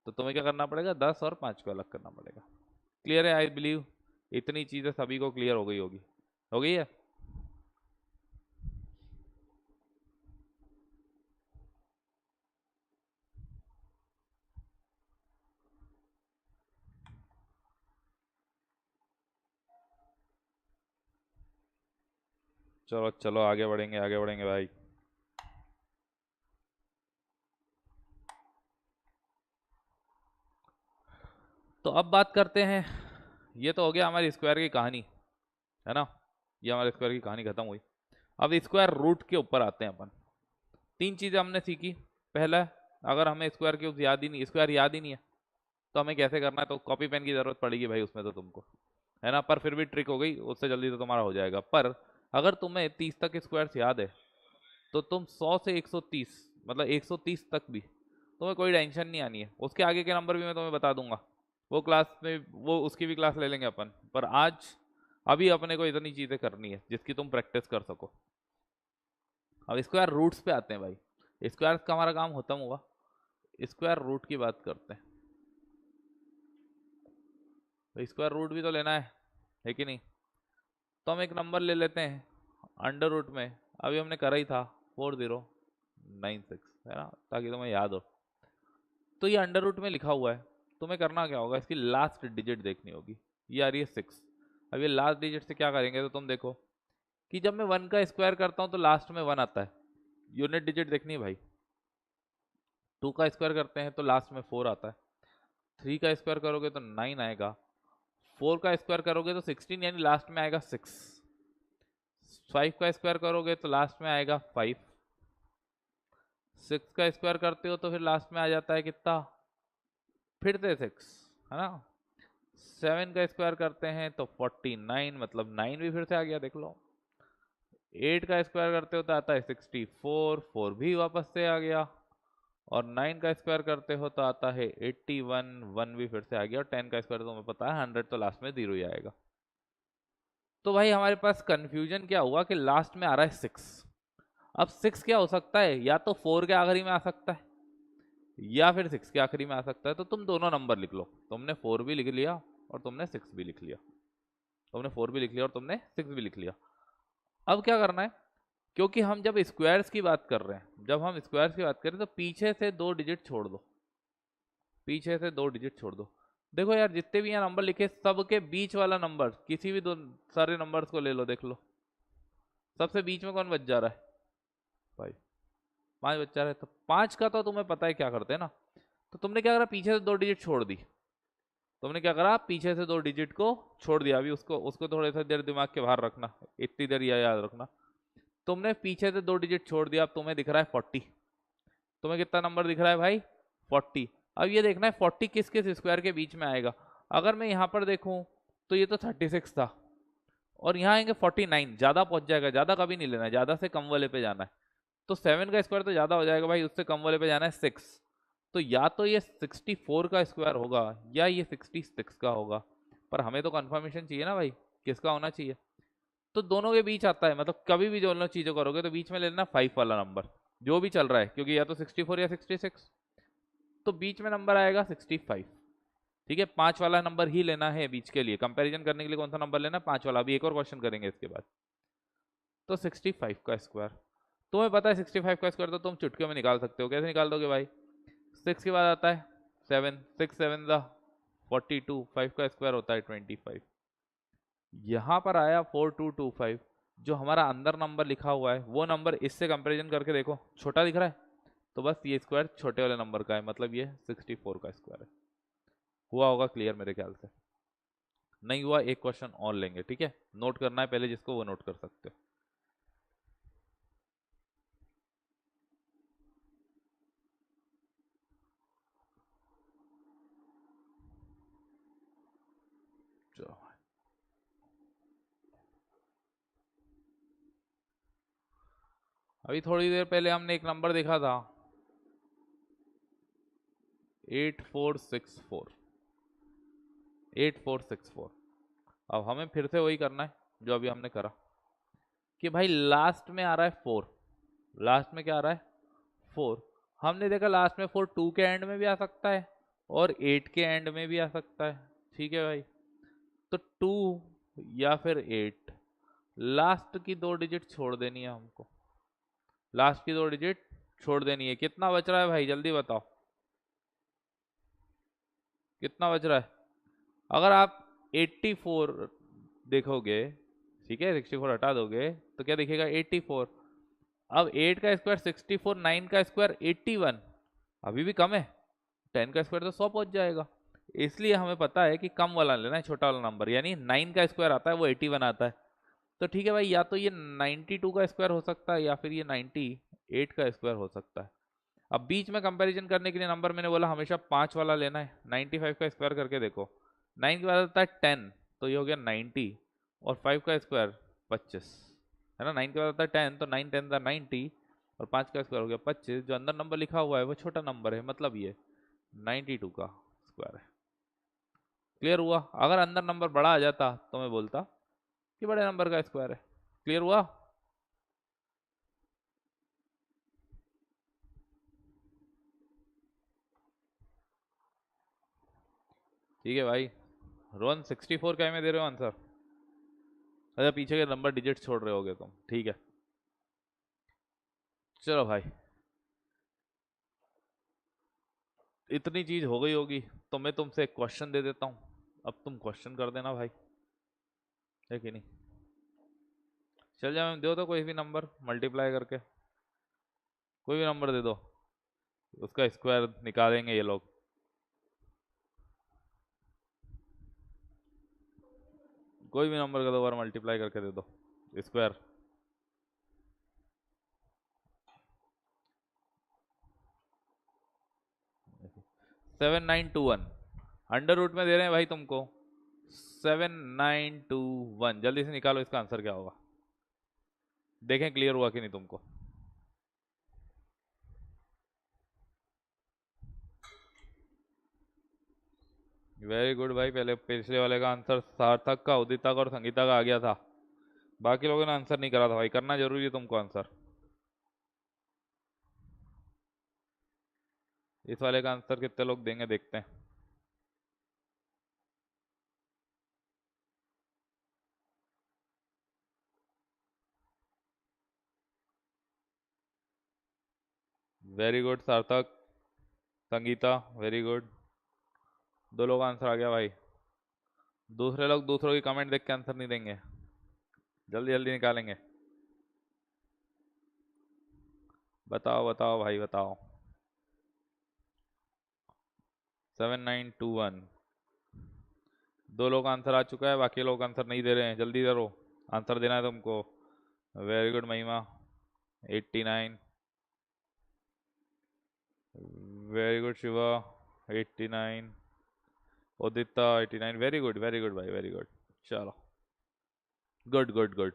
तो तुम्हें क्या करना पड़ेगा, 10 और 5 को अलग करना पड़ेगा। क्लियर है? आई बिलीव इतनी चीजें सभी को क्लियर हो गई होगी। हो गई है? चलो चलो आगे बढ़ेंगे भाई। तो अब बात करते हैं, ये तो हो गया हमारी स्क्वायर की कहानी, है ना? ये हमारे स्क्वायर की कहानी खत्म हुई। अब स्क्वायर रूट के ऊपर आते हैं अपन। तीन चीजें हमने सीखी। पहला, अगर हमें स्क्वायर याद ही नहीं है तो हमें कैसे करना है, तो कॉपी पेन की जरूरत पड़ेगी भाई उसमें तो तुमको, है ना? पर फिर भी ट्रिक हो गई, उससे जल्दी तो तुम्हारा हो जाएगा। पर अगर तुम्हें 30 तक स्क्वायर्स याद है तो तुम 100 से 130, मतलब 130 तक भी तुम्हें कोई टेंशन नहीं आनी है, उसके आगे के नंबर भी मैं तुम्हें बता दूंगा, वो क्लास में वो उसकी भी क्लास ले लेंगे अपन, पर आज अभी अपने को इतनी चीजें करनी है जिसकी तुम प्रैक्टिस कर सको। अब स्क्वायर रूट्स पे आते हैं भाई, स्क्वायर का हमारा काम खत्म हुआ, स्क्वायर रूट की बात करते हैं। तो स्क्वायर रूट भी तो लेना है कि नहीं? तो हम एक नंबर ले लेते हैं अंडर रूट में, अभी हमने करा ही था 4096 है ना, ताकि तुम्हें याद हो। तो ये अंडर रूट में लिखा हुआ है, तुम्हें करना क्या होगा, इसकी लास्ट डिजिट देखनी होगी, ये आ रही है 6। अब ये लास्ट डिजिट से क्या करेंगे, तो तुम देखो कि जब मैं 1 का स्क्वायर करता हूँ तो लास्ट में 1 आता है, यूनिट डिजिट देखनी है भाई। 2 का स्क्वायर करते हैं तो लास्ट में 4 आता है, 3 का स्क्वायर करोगे तो 9 आएगा, 4 का स्क्वायर करोगे तो 16 यानी लास्ट में आएगा 6, 5 का स्क्वायर करोगे तो लास्ट में आएगा 5, 6 का स्क्वायर करते हो तो फिर लास्ट में आ जाता है कितना, फिर से 6 है ना। 7 का स्क्वायर करते हैं तो 49, मतलब 9 भी फिर से आ गया देख लो। 8 का स्क्वायर करते हो तो आता है 64, 4 भी वापस से आ गया, और 9 का स्क्वायर करते हो तो आता है 81, 1 भी फिर से आ गया, और 10 का स्क्वायर तो तुम्हें पता है 100, तो लास्ट में 0 ही आएगा। तो भाई हमारे पास कंफ्यूजन क्या हुआ कि लास्ट में आ रहा है 6। अब 6 क्या हो सकता है, या तो 4 के आखिरी में आ सकता है या फिर 6 के आखिरी में आ सकता है, तो तुम दोनों नंबर लिख लो, तुमने 4 भी लिख लिया और तुमने 6 भी लिख लिया, तुमने 4 भी लिख लिया और तुमने 6 भी लिख लिया। अब क्या करना है, क्योंकि हम जब स्क्वायर्स की बात कर रहे हैं, जब हम स्क्वायर्स की बात करें तो पीछे से 2 डिजिट छोड़ दो, पीछे से 2 डिजिट छोड़ दो। देखो यार जितने भी यहाँ नंबर लिखे सबके बीच वाला नंबर, किसी भी दो सारे नंबर्स को ले लो, देख लो सबसे बीच में कौन बच जा रहा है भाई, 5 बच जा रहा है। तो 5 का तो तुम्हें पता है क्या करते हैं ना, तो तुमने क्या करा, पीछे से 2 डिजिट छोड़ दी, तुमने क्या करा, पीछे से 2 डिजिट को छोड़ दिया। अभी उसको उसको थोड़ी सा देर दिमाग के बाहर रखना, इतनी देर याद रखना, तुमने पीछे से 2 डिजिट छोड़ दिया, अब तुम्हें दिख रहा है 40, तुम्हें कितना नंबर दिख रहा है भाई, 40। अब ये देखना है 40 किस किस स्क्वायर के बीच में आएगा। अगर मैं यहाँ पर देखूं तो ये तो 36 था, और यहाँ आएंगे 49, ज्यादा पहुंच जाएगा, ज्यादा कभी नहीं लेना है, ज्यादा से कम वाले पे जाना है। तो 7 का स्क्वायर तो ज्यादा हो जाएगा भाई, उससे कम वाले पे जाना है 6। तो या तो ये 64 का स्क्वायर होगा या ये 66 का होगा, पर हमें तो कंफर्मेशन चाहिए ना भाई किसका होना चाहिए। तो दोनों के बीच आता है, मतलब कभी भी दोनों चीजों करोगे तो बीच में लेना 5 वाला नंबर जो भी चल रहा है, क्योंकि या तो 64 या 66, तो बीच में नंबर आएगा 65। ठीक है, 5 वाला नंबर ही लेना है बीच के लिए, कंपैरिजन करने के लिए कौन सा नंबर लेना है, 5 वाला। अभी एक और क्वेश्चन करेंगे इसके बाद। तो 65 का स्क्वायर, तुम्हें पता है 65 का स्क्वायर तो तुम चुटकियों में निकाल सकते हो, कैसे निकाल दोगे भाई, 6 के बाद आता है 7, 6 7 द 42, 5 का स्क्वायर होता है 25, यहाँ पर आया 4225, जो हमारा अंदर नंबर लिखा हुआ है वो नंबर इससे कंपैरिजन करके देखो छोटा दिख रहा है, तो बस ये स्क्वायर छोटे वाले नंबर का है, मतलब ये 64 का स्क्वायर है। हुआ होगा क्लियर मेरे ख्याल से, नहीं हुआ एक क्वेश्चन और लेंगे, ठीक है, नोट करना है पहले जिसको वो नोट कर सकते हो। चलो अभी थोड़ी देर पहले हमने एक नंबर देखा था 8464, 8464। अब हमें फिर से वही करना है जो अभी हमने करा, कि भाई लास्ट में आ रहा है 4, लास्ट में क्या आ रहा है 4। हमने देखा लास्ट में 4 2 के एंड में भी आ सकता है और 8 के एंड में भी आ सकता है, ठीक है भाई। तो 2 या फिर 8, लास्ट की 2 डिजिट छोड़ देनी है हमको, लास्ट की 2 डिजिट छोड़ देनी है। कितना बच रहा है भाई जल्दी बताओ, कितना बच रहा है। अगर आप 84 देखोगे, ठीक है, 64 हटा दोगे तो क्या दिखेगा 84। अब 8 का स्क्वायर 64, 9 का स्क्वायर 81, अभी भी कम है, 10 का स्क्वायर तो 100 पहुंच जाएगा। इसलिए हमें पता है कि कम वाला लेना है, छोटा वाला नंबर, यानी 9 का स्क्वायर आता है वो 81 आता है। तो ठीक है भाई, या तो ये 92 का स्क्वायर हो सकता है या फिर ये 98 का स्क्वायर हो सकता है। अब बीच में कंपैरिजन करने के लिए नंबर मैंने बोला हमेशा 5 वाला लेना है। 95 का स्क्वायर करके देखो, 9 के बाद आता है 10, तो ये हो गया 90, और 5 का स्क्वायर 25 है ना, 9 के बाद आता है 10, तो 9 10 द 90, और 5 का स्क्वायर हो गया 25। जो अंदर नंबर लिखा हुआ है वो छोटा नंबर है, मतलब ये 92 का स्क्वायर है। क्लियर हुआ? अगर अंदर नंबर बड़ा आ जाता तो मैं बोलता कि बड़े नंबर का स्क्वायर है। क्लियर हुआ? ठीक है भाई। रोहन 64 का में दे रहे हो आंसर? अच्छा, पीछे के नंबर डिजिट छोड़ रहे होगे तुम, ठीक है। चलो भाई, इतनी चीज हो गई होगी तो मैं तुमसे एक क्वेश्चन दे देता हूँ, अब तुम क्वेश्चन कर देना भाई, है कि नहीं? चल जाओ, दो तो कोई भी नंबर मल्टीप्लाई करके, कोई भी नंबर दे दो, उसका स्क्वायर निकालेंगे ये लोग। कोई भी नंबर का 2 बार मल्टीप्लाई करके दे दो square. Seven nine two one under root में दे रहे हैं भाई तुमको, 7921। जल्दी से निकालो इसका आंसर क्या होगा, देखें क्लियर हुआ कि नहीं तुमको। वेरी गुड भाई, पहले पिछले वाले का आंसर सार्थक का, उदिता का और संगीता का आ गया था, बाकी लोगों ने आंसर नहीं करा था भाई, करना जरूरी है तुमको आंसर। इस वाले का आंसर कितने लोग देंगे देखते हैं। वेरी गुड सार्थक, संगीता, वेरी गुड, 2 लोग आंसर आ गया भाई। दूसरे लोग दूसरों की कमेंट देख के आंसर नहीं देंगे, जल्दी जल्दी निकालेंगे। बताओ बताओ भाई बताओ। 7921, 2 लोग आंसर आ चुका है, बाकी लोग आंसर नहीं दे रहे हैं, जल्दी करो, आंसर देना है तुमको। वेरी गुड महिमा, 89, वेरी गुड शिवा, 89, उदिता 89, वेरी गुड भाई, वेरी गुड। चलो, गुड गुड गुड।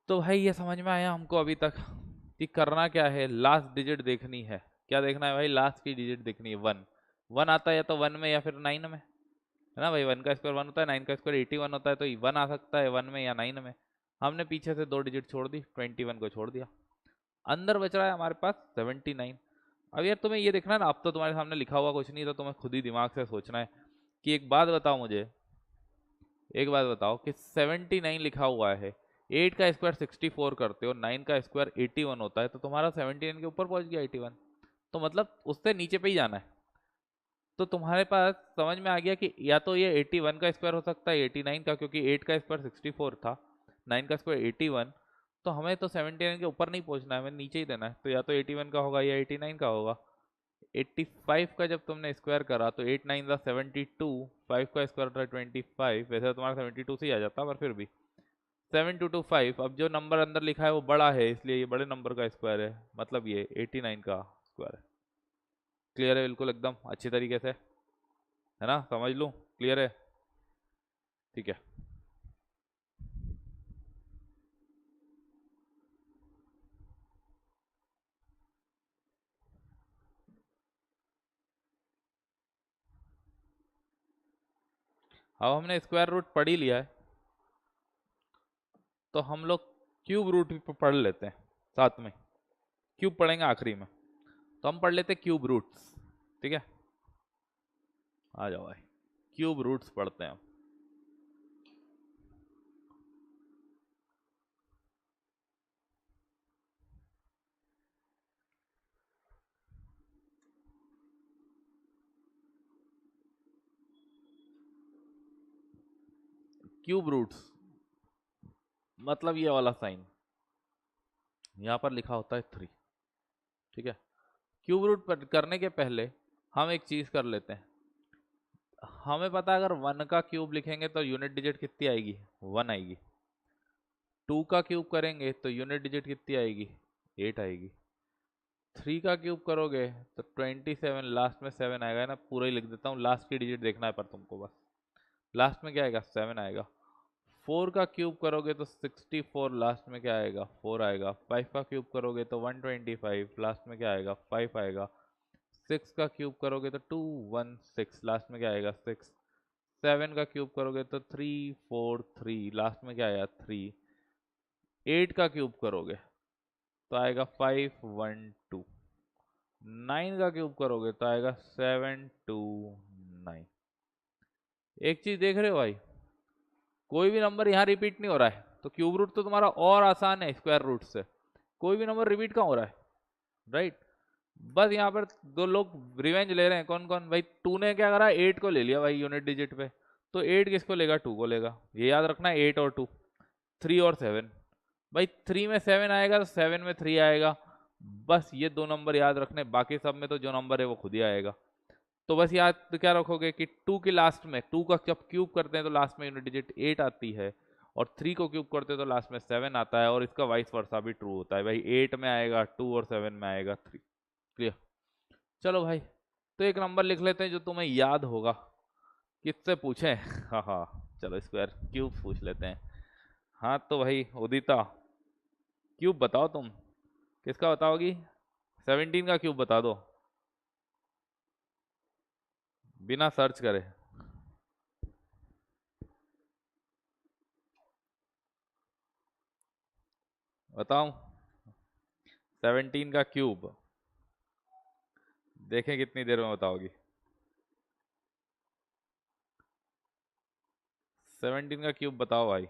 तो भाई ये समझ में आया हमको अभी तक कि करना क्या है, लास्ट डिजिट देखनी है। क्या देखना है भाई? लास्ट की डिजिट देखनी है। वन, वन आता है या तो वन में या फिर नाइन में, है ना भाई? वन का स्क्वायर वन होता है, नाइन का स्क्वायर 81 होता है, तो वन आ सकता है वन में या नाइन में। हमने पीछे से 2 डिजिट छोड़ दी, 21 को छोड़ दिया, अंदर बच रहा है हमारे पास 79। अब यार तुम्हें ये देखना है ना, अब तो तुम्हारे सामने लिखा हुआ कुछ नहीं, तो तुम्हें खुद ही दिमाग से सोचना है कि एक बात बताओ मुझे, एक बात बताओ कि 79 लिखा हुआ है, 8 का स्क्वायर 64 करते हो, 9 का स्क्वायर 81 होता है, तो तुम्हारा 79 के ऊपर पहुंच गया 81, तो मतलब उससे नीचे पे ही जाना है। तो तुम्हारे पास समझ में आ गया कि या तो ये 81 का स्क्वायर हो सकता है 89 का, क्योंकि 8 का स्क्वायर 64 था, 9 का स्क्वायर 81, तो हमें तो 79 के ऊपर नहीं पहुंचना है, हमें नीचे ही देना है, तो या तो 81 का होगा या 89 का होगा। 85 का जब तुमने स्क्वायर करा तो 8 9 का 72, 5 का स्क्वायर था 25, वैसे तो तुम्हारा 72 से ही आ जाता, पर फिर भी 7225। अब जो नंबर अंदर लिखा है वो बड़ा है, इसलिए ये बड़े नंबर का स्क्वायर है, मतलब ये 89 का स्क्वायर है। क्लियर है बिल्कुल एकदम अच्छी तरीके से, है ना? समझ लूँ? क्लियर है? ठीक है। अब हमने स्क्वायर रूट पढ़ ही लिया है, तो हम लोग क्यूब रूट भी पढ़ लेते हैं साथ में, क्यूब पढ़ेंगे आखिरी में, तो हम पढ़ लेते हैं क्यूब रूट्स। ठीक है, आ जाओ भाई, क्यूब रूट्स पढ़ते हैं हम। क्यूब रूट्स मतलब ये वाला साइन, यहाँ पर लिखा होता है 3। ठीक है, क्यूब रूट करने के पहले हम एक चीज कर लेते हैं, हमें पता है अगर 1 का क्यूब लिखेंगे तो यूनिट डिजिट कितनी आएगी? 1 आएगी। 2 का क्यूब करेंगे तो यूनिट डिजिट कितनी आएगी? 8 आएगी। 3 का क्यूब करोगे तो 27, लास्ट में 7 आएगा, ना पूरा ही लिख देता हूँ, लास्ट की डिजिट देखना है पर तुमको, बस लास्ट में क्या आएगा? 7 आएगा। 4 का क्यूब करोगे तो 64, लास्ट में क्या आएगा 4 आएगा। 5 का क्यूब करोगे तो 125, लास्ट में क्या आएगा 5 आएगा। 6 का क्यूब करोगे तो 216, लास्ट में क्या आएगा 6। 7 का क्यूब करोगे तो 343, लास्ट में क्या आएगा 3। 8 का क्यूब करोगे तो आएगा 512। 9 का क्यूब करोगे तो आएगा 729। एक चीज देख रहे हो भाई, कोई भी नंबर यहाँ रिपीट नहीं हो रहा है, तो क्यूब रूट तो तुम्हारा और आसान है स्क्वायर रूट से। कोई भी नंबर रिपीट कहाँ हो रहा है, राइट। बस यहाँ पर दो लोग रिवेंज ले रहे हैं। कौन कौन भाई, टू ने क्या करा 8 को ले लिया भाई यूनिट डिजिट पे, तो 8 किसको लेगा 2 को लेगा। ये याद रखना है 8 और 2, 3 और 7। भाई 3 में 7 आएगा तो 7 में 3 आएगा। बस ये दो नंबर याद रखने, बाकी सब में तो जो नंबर है वो खुद ही आएगा। तो बस याद तो क्या रखोगे कि 2 के लास्ट में, 2 का जब क्यूब करते हैं तो लास्ट में यूनिट डिजिट 8 आती है, और 3 को क्यूब करते हैं तो लास्ट में 7 आता है, और इसका वाइस वर्सा भी ट्रू होता है भाई। 8 में आएगा 2 और 7 में आएगा 3। क्लियर। चलो भाई, तो एक नंबर लिख लेते हैं जो तुम्हें याद होगा। किससे पूछें? हाँ हाँ, चलो स्क्वायर क्यूब पूछ लेते हैं। हाँ तो भाई उदिता, क्यूब बताओ तुम। किसका बताओगी? 17 का क्यूब बता दो बिना सर्च करे। बताऊं 17 का क्यूब? देखें कितनी देर में बताओगी। 17 का क्यूब बताओ भाई।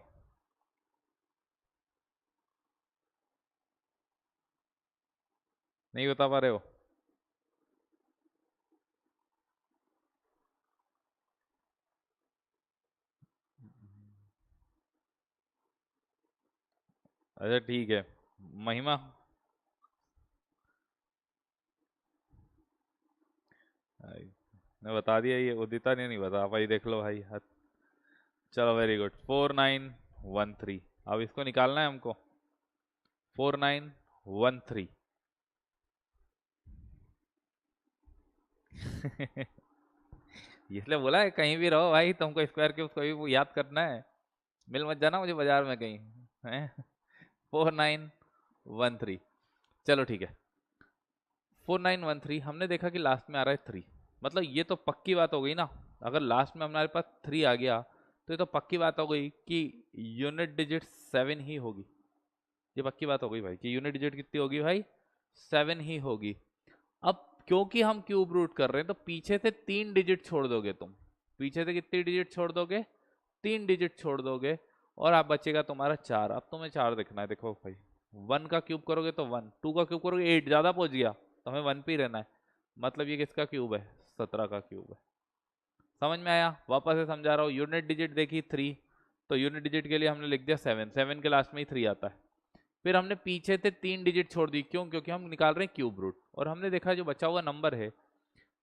नहीं बता पा रहे हो? अच्छा ठीक है। महिमा, ने बता दिया। ये उदिता ने नहीं बता पाई, देख लो भाई। चलो वेरी गुड, 4913। अब इसको निकालना है हमको, 4913। इसलिए बोला है कहीं भी रहो भाई, तुमको स्क्वायर क्यूब कभी वो याद करना है। मिल मत जाना मुझे बाजार में कहीं है। 4913। चलो ठीक है, 4913। हमने देखा कि लास्ट में आ रहा है 3, मतलब ये तो पक्की बात हो गई ना। अगर लास्ट में हमारे पास 3 आ गया तो ये तो पक्की बात हो गई कि यूनिट डिजिट 7 ही होगी। ये पक्की बात हो गई भाई कि यूनिट डिजिट कितनी होगी भाई, 7 ही होगी। अब क्योंकि हम क्यूब रूट कर रहे हैं तो पीछे से 3 डिजिट छोड़ दोगे तुम। पीछे से कितनी डिजिट छोड़ दोगे? 3 डिजिट छोड़ दोगे, और आप बचेगा तुम्हारा 4। अब तुम्हें 4 देखना है। देखो भाई, 1 का क्यूब करोगे तो 1, 2 का क्यूब करोगे 8, ज्यादा पहुंच गया तो हमें 1 पे ही रहना है। मतलब ये किसका क्यूब है? 17 का क्यूब है। समझ में आया? वापस से समझा रहा हूँ। यूनिट डिजिट देखी 3, तो यूनिट डिजिट के लिए हमने लिख दिया 7, 7 के लास्ट में ही 3 आता है। फिर हमने पीछे से 3 डिजिट छोड़ दी, क्यों? क्योंकि हम निकाल रहे हैं क्यूब रूट, और हमने देखा जो बचा हुआ नंबर है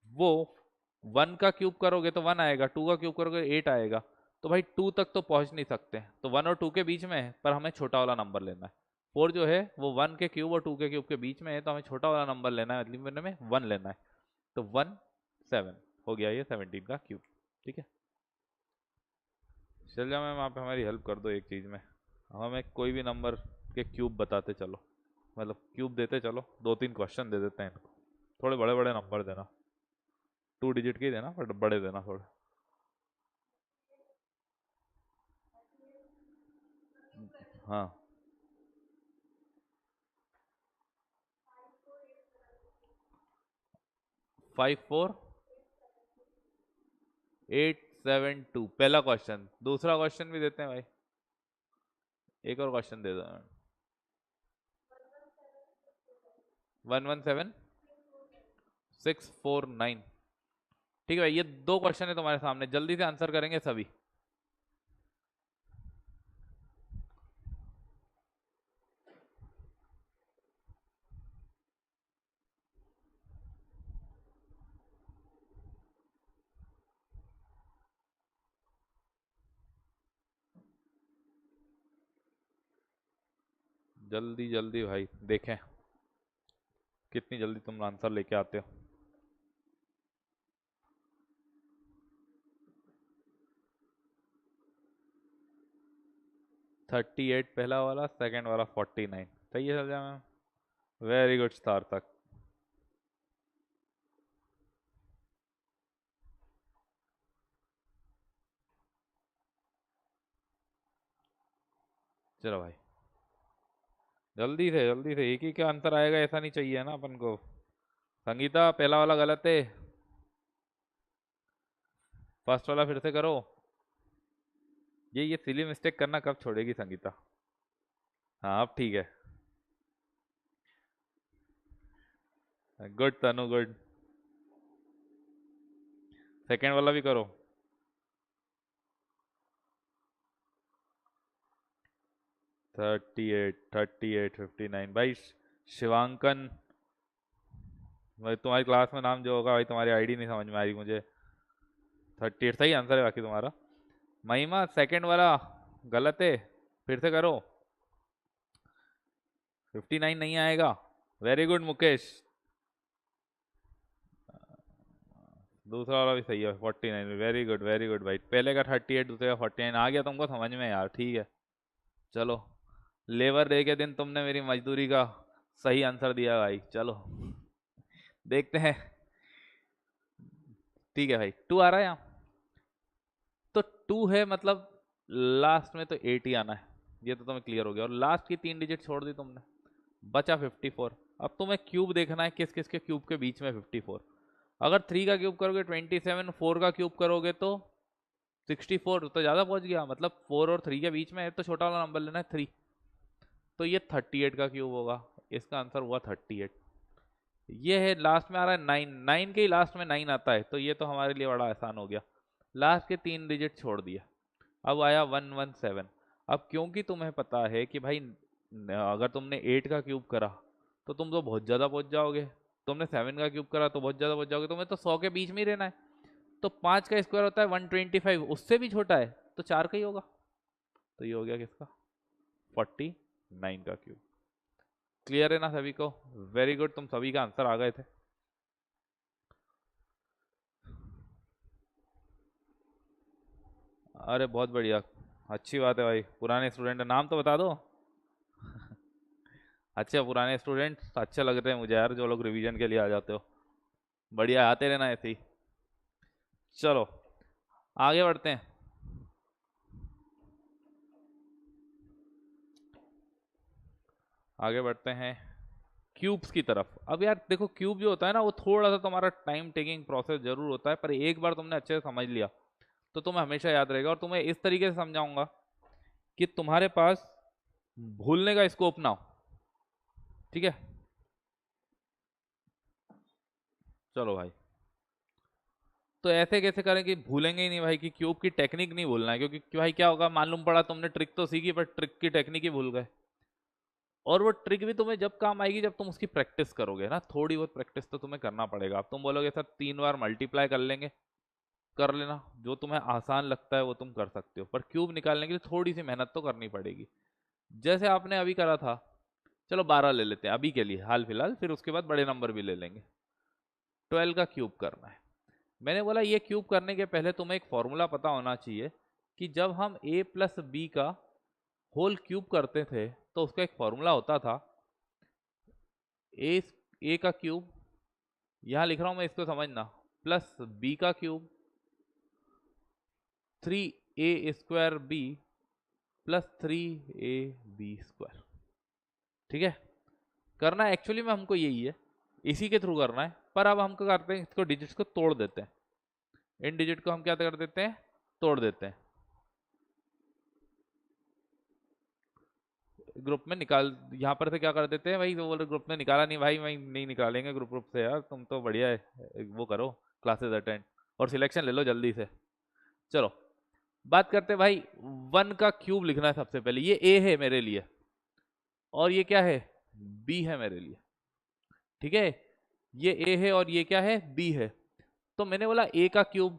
वो 1 का क्यूब करोगे तो 1 आएगा, 2 का क्यूब करोगे 8 आएगा। तो भाई 2 तक तो पहुंच नहीं सकते, तो 1 और 2 के बीच में है, पर हमें छोटा वाला नंबर लेना है। 4 जो है वो 1 के क्यूब और 2 के क्यूब के बीच में है, तो हमें छोटा वाला नंबर लेना है, मतलब में 1 लेना है। तो 1 7 हो गया ये 17 का क्यूब। ठीक है, चल जाओ मैम, आप हमारी हेल्प कर दो एक चीज़ में। हमें कोई भी नंबर के क्यूब बताते चलो, मतलब क्यूब देते चलो। 2-3 क्वेश्चन दे देते हैं इनको। थोड़े बड़े बड़े नंबर देना, 2 डिजिट के ही देना, बट बड़े देना थोड़े। हाँ, 54872 पहला क्वेश्चन। दूसरा क्वेश्चन भी देते हैं भाई, एक और क्वेश्चन दे दो। 117649। ठीक है भाई, ये दो क्वेश्चन है तुम्हारे सामने, जल्दी से आंसर करेंगे सभी। जल्दी जल्दी भाई, देखें कितनी जल्दी तुम आंसर लेके आते हो। 38 पहला वाला, सेकंड वाला 49। सही है समझा मैम? वेरी गुड सार्थक। चलो भाई जल्दी से एक ही का आंसर आएगा ऐसा नहीं चाहिए ना अपन को। संगीता पहला वाला गलत है, फर्स्ट वाला फिर से करो। ये सिली मिस्टेक करना कब छोड़ेगी संगीता? हाँ अब ठीक है। गुड तनु गुड। सेकंड वाला भी करो। 38 59 भाई। शिवांकन भाई तुम्हारी क्लास में नाम जो होगा भाई, तुम्हारी आईडी नहीं समझ में आ रही मुझे। 38 सही आंसर है बाकी तुम्हारा। महिमा सेकंड वाला गलत है, फिर से करो। 59 नहीं आएगा। Very good Mukesh. दूसरा वाला भी सही है 49। वेरी गुड भाई। पहले का 38, दूसरे का 49 आ गया तुमको समझ में यार, ठीक है। चलो लेबर डे के दिन तुमने मेरी मजदूरी का सही आंसर दिया भाई। चलो देखते हैं। ठीक है भाई, 2 आ रहा है यहाँ। तो 2 है मतलब लास्ट में तो 8 ही आना है, ये तो तुम्हें क्लियर हो गया। और लास्ट की 3 डिजिट छोड़ दी तुमने, बचा 54। अब तुम्हें क्यूब देखना है, किस किस के क्यूब के बीच में 54। अगर 3 का क्यूब करोगे 27, 4 का क्यूब करोगे तो 64, तो ज़्यादा पहुंच गया। मतलब 4 और 3 के बीच में है तो छोटा वाला नंबर लेना है 3। तो ये 38 का क्यूब होगा, इसका आंसर हुआ 38। ये है लास्ट में आ रहा है 9, 9 के ही लास्ट में 9 आता है, तो ये तो हमारे लिए बड़ा आसान हो गया। लास्ट के 3 डिजिट छोड़ दिया। अब आया 117। अब क्योंकि तुम्हें पता है कि भाई अगर तुमने 8 का क्यूब करा तो तुम तो बहुत ज़्यादा पहुंच जाओगे, तुमने 7 का क्यूब करा तो बहुत ज़्यादा पहुंच जाओगे, तुम्हें तो 100 के बीच में ही रहना है। तो 5 का स्क्वायर होता है 125, उससे भी छोटा है तो 4 का ही होगा। तो ये हो गया किसका? 49 का क्यूब। क्लियर है ना सभी को? वेरी गुड, तुम सभी का आंसर आ गए थे। अरे बहुत बढ़िया, अच्छी बात है भाई। पुराने स्टूडेंट नाम तो बता दो। अच्छे पुराने स्टूडेंट अच्छे लगते हैं मुझे यार, जो लोग रिवीजन के लिए आ जाते हो। बढ़िया, आते रहना ऐसे ही। चलो आगे बढ़ते हैं। आगे बढ़ते हैं क्यूब्स की तरफ। अब यार देखो, क्यूब जो होता है ना वो थोड़ा सा तुम्हारा टाइम टेकिंग प्रोसेस जरूर होता है, पर एक बार तुमने अच्छे से समझ लिया तो तुम्हें हमेशा याद रहेगा। और तुम्हें इस तरीके से समझाऊंगा कि तुम्हारे पास भूलने का स्कोप ना हो, ठीक है? चलो भाई, तो ऐसे कैसे करें कि भूलेंगे ही नहीं भाई, कि क्यूब की टेक्निक नहीं भूलना है। क्योंकि भाई क्या होगा, मालूम पड़ा तुमने ट्रिक तो सीखी पर ट्रिक की टेक्निक ही भूल गए। और वो ट्रिक भी तुम्हें जब काम आएगी जब तुम उसकी प्रैक्टिस करोगे ना, थोड़ी बहुत प्रैक्टिस तो तुम्हें करना पड़ेगा। अब तुम बोलोगे सर 3 बार मल्टीप्लाई कर लेंगे, कर लेना, जो तुम्हें आसान लगता है वो तुम कर सकते हो, पर क्यूब निकालने के लिए थोड़ी सी मेहनत तो करनी पड़ेगी। जैसे आपने अभी करा था। चलो 12 ले लेते हैं अभी के लिए, हाल फिलहाल, फिर उसके बाद बड़े नंबर भी ले लेंगे। 12 का क्यूब करना है। मैंने बोला ये क्यूब करने के पहले तुम्हें एक फॉर्मूला पता होना चाहिए कि जब हम a प्लस बी का होल क्यूब करते थे तो उसका एक फॉर्मूला होता था। ए का क्यूब, यहां लिख रहा हूं मैं, इसको समझना, प्लस बी का cube 3a² B plus 3ab²। ठीक है? करना एक्चुअली में हमको यही है, इसी के थ्रू करना है। पर अब हमको करते हैं, इसको डिजिट्स को तोड़ देते हैं। इन डिजिट को हम क्या कर देते हैं? तोड़ देते हैं। ग्रुप में निकाल, यहाँ पर से क्या कर देते हैं भाई, वो बोल रहे ग्रुप में निकाला नहीं भाई, वही नहीं निकालेंगे ग्रुप ग्रुप से यार, तुम तो बढ़िया है, वो करो क्लासेस अटेंड और सिलेक्शन ले लो जल्दी से। चलो बात करते हैं भाई, 1 का क्यूब लिखना है सबसे पहले। ये ए है मेरे लिए और ये क्या है? बी है मेरे लिए, ठीक है? ये ए है और ये क्या है? बी है। तो मैंने बोला ए का क्यूब,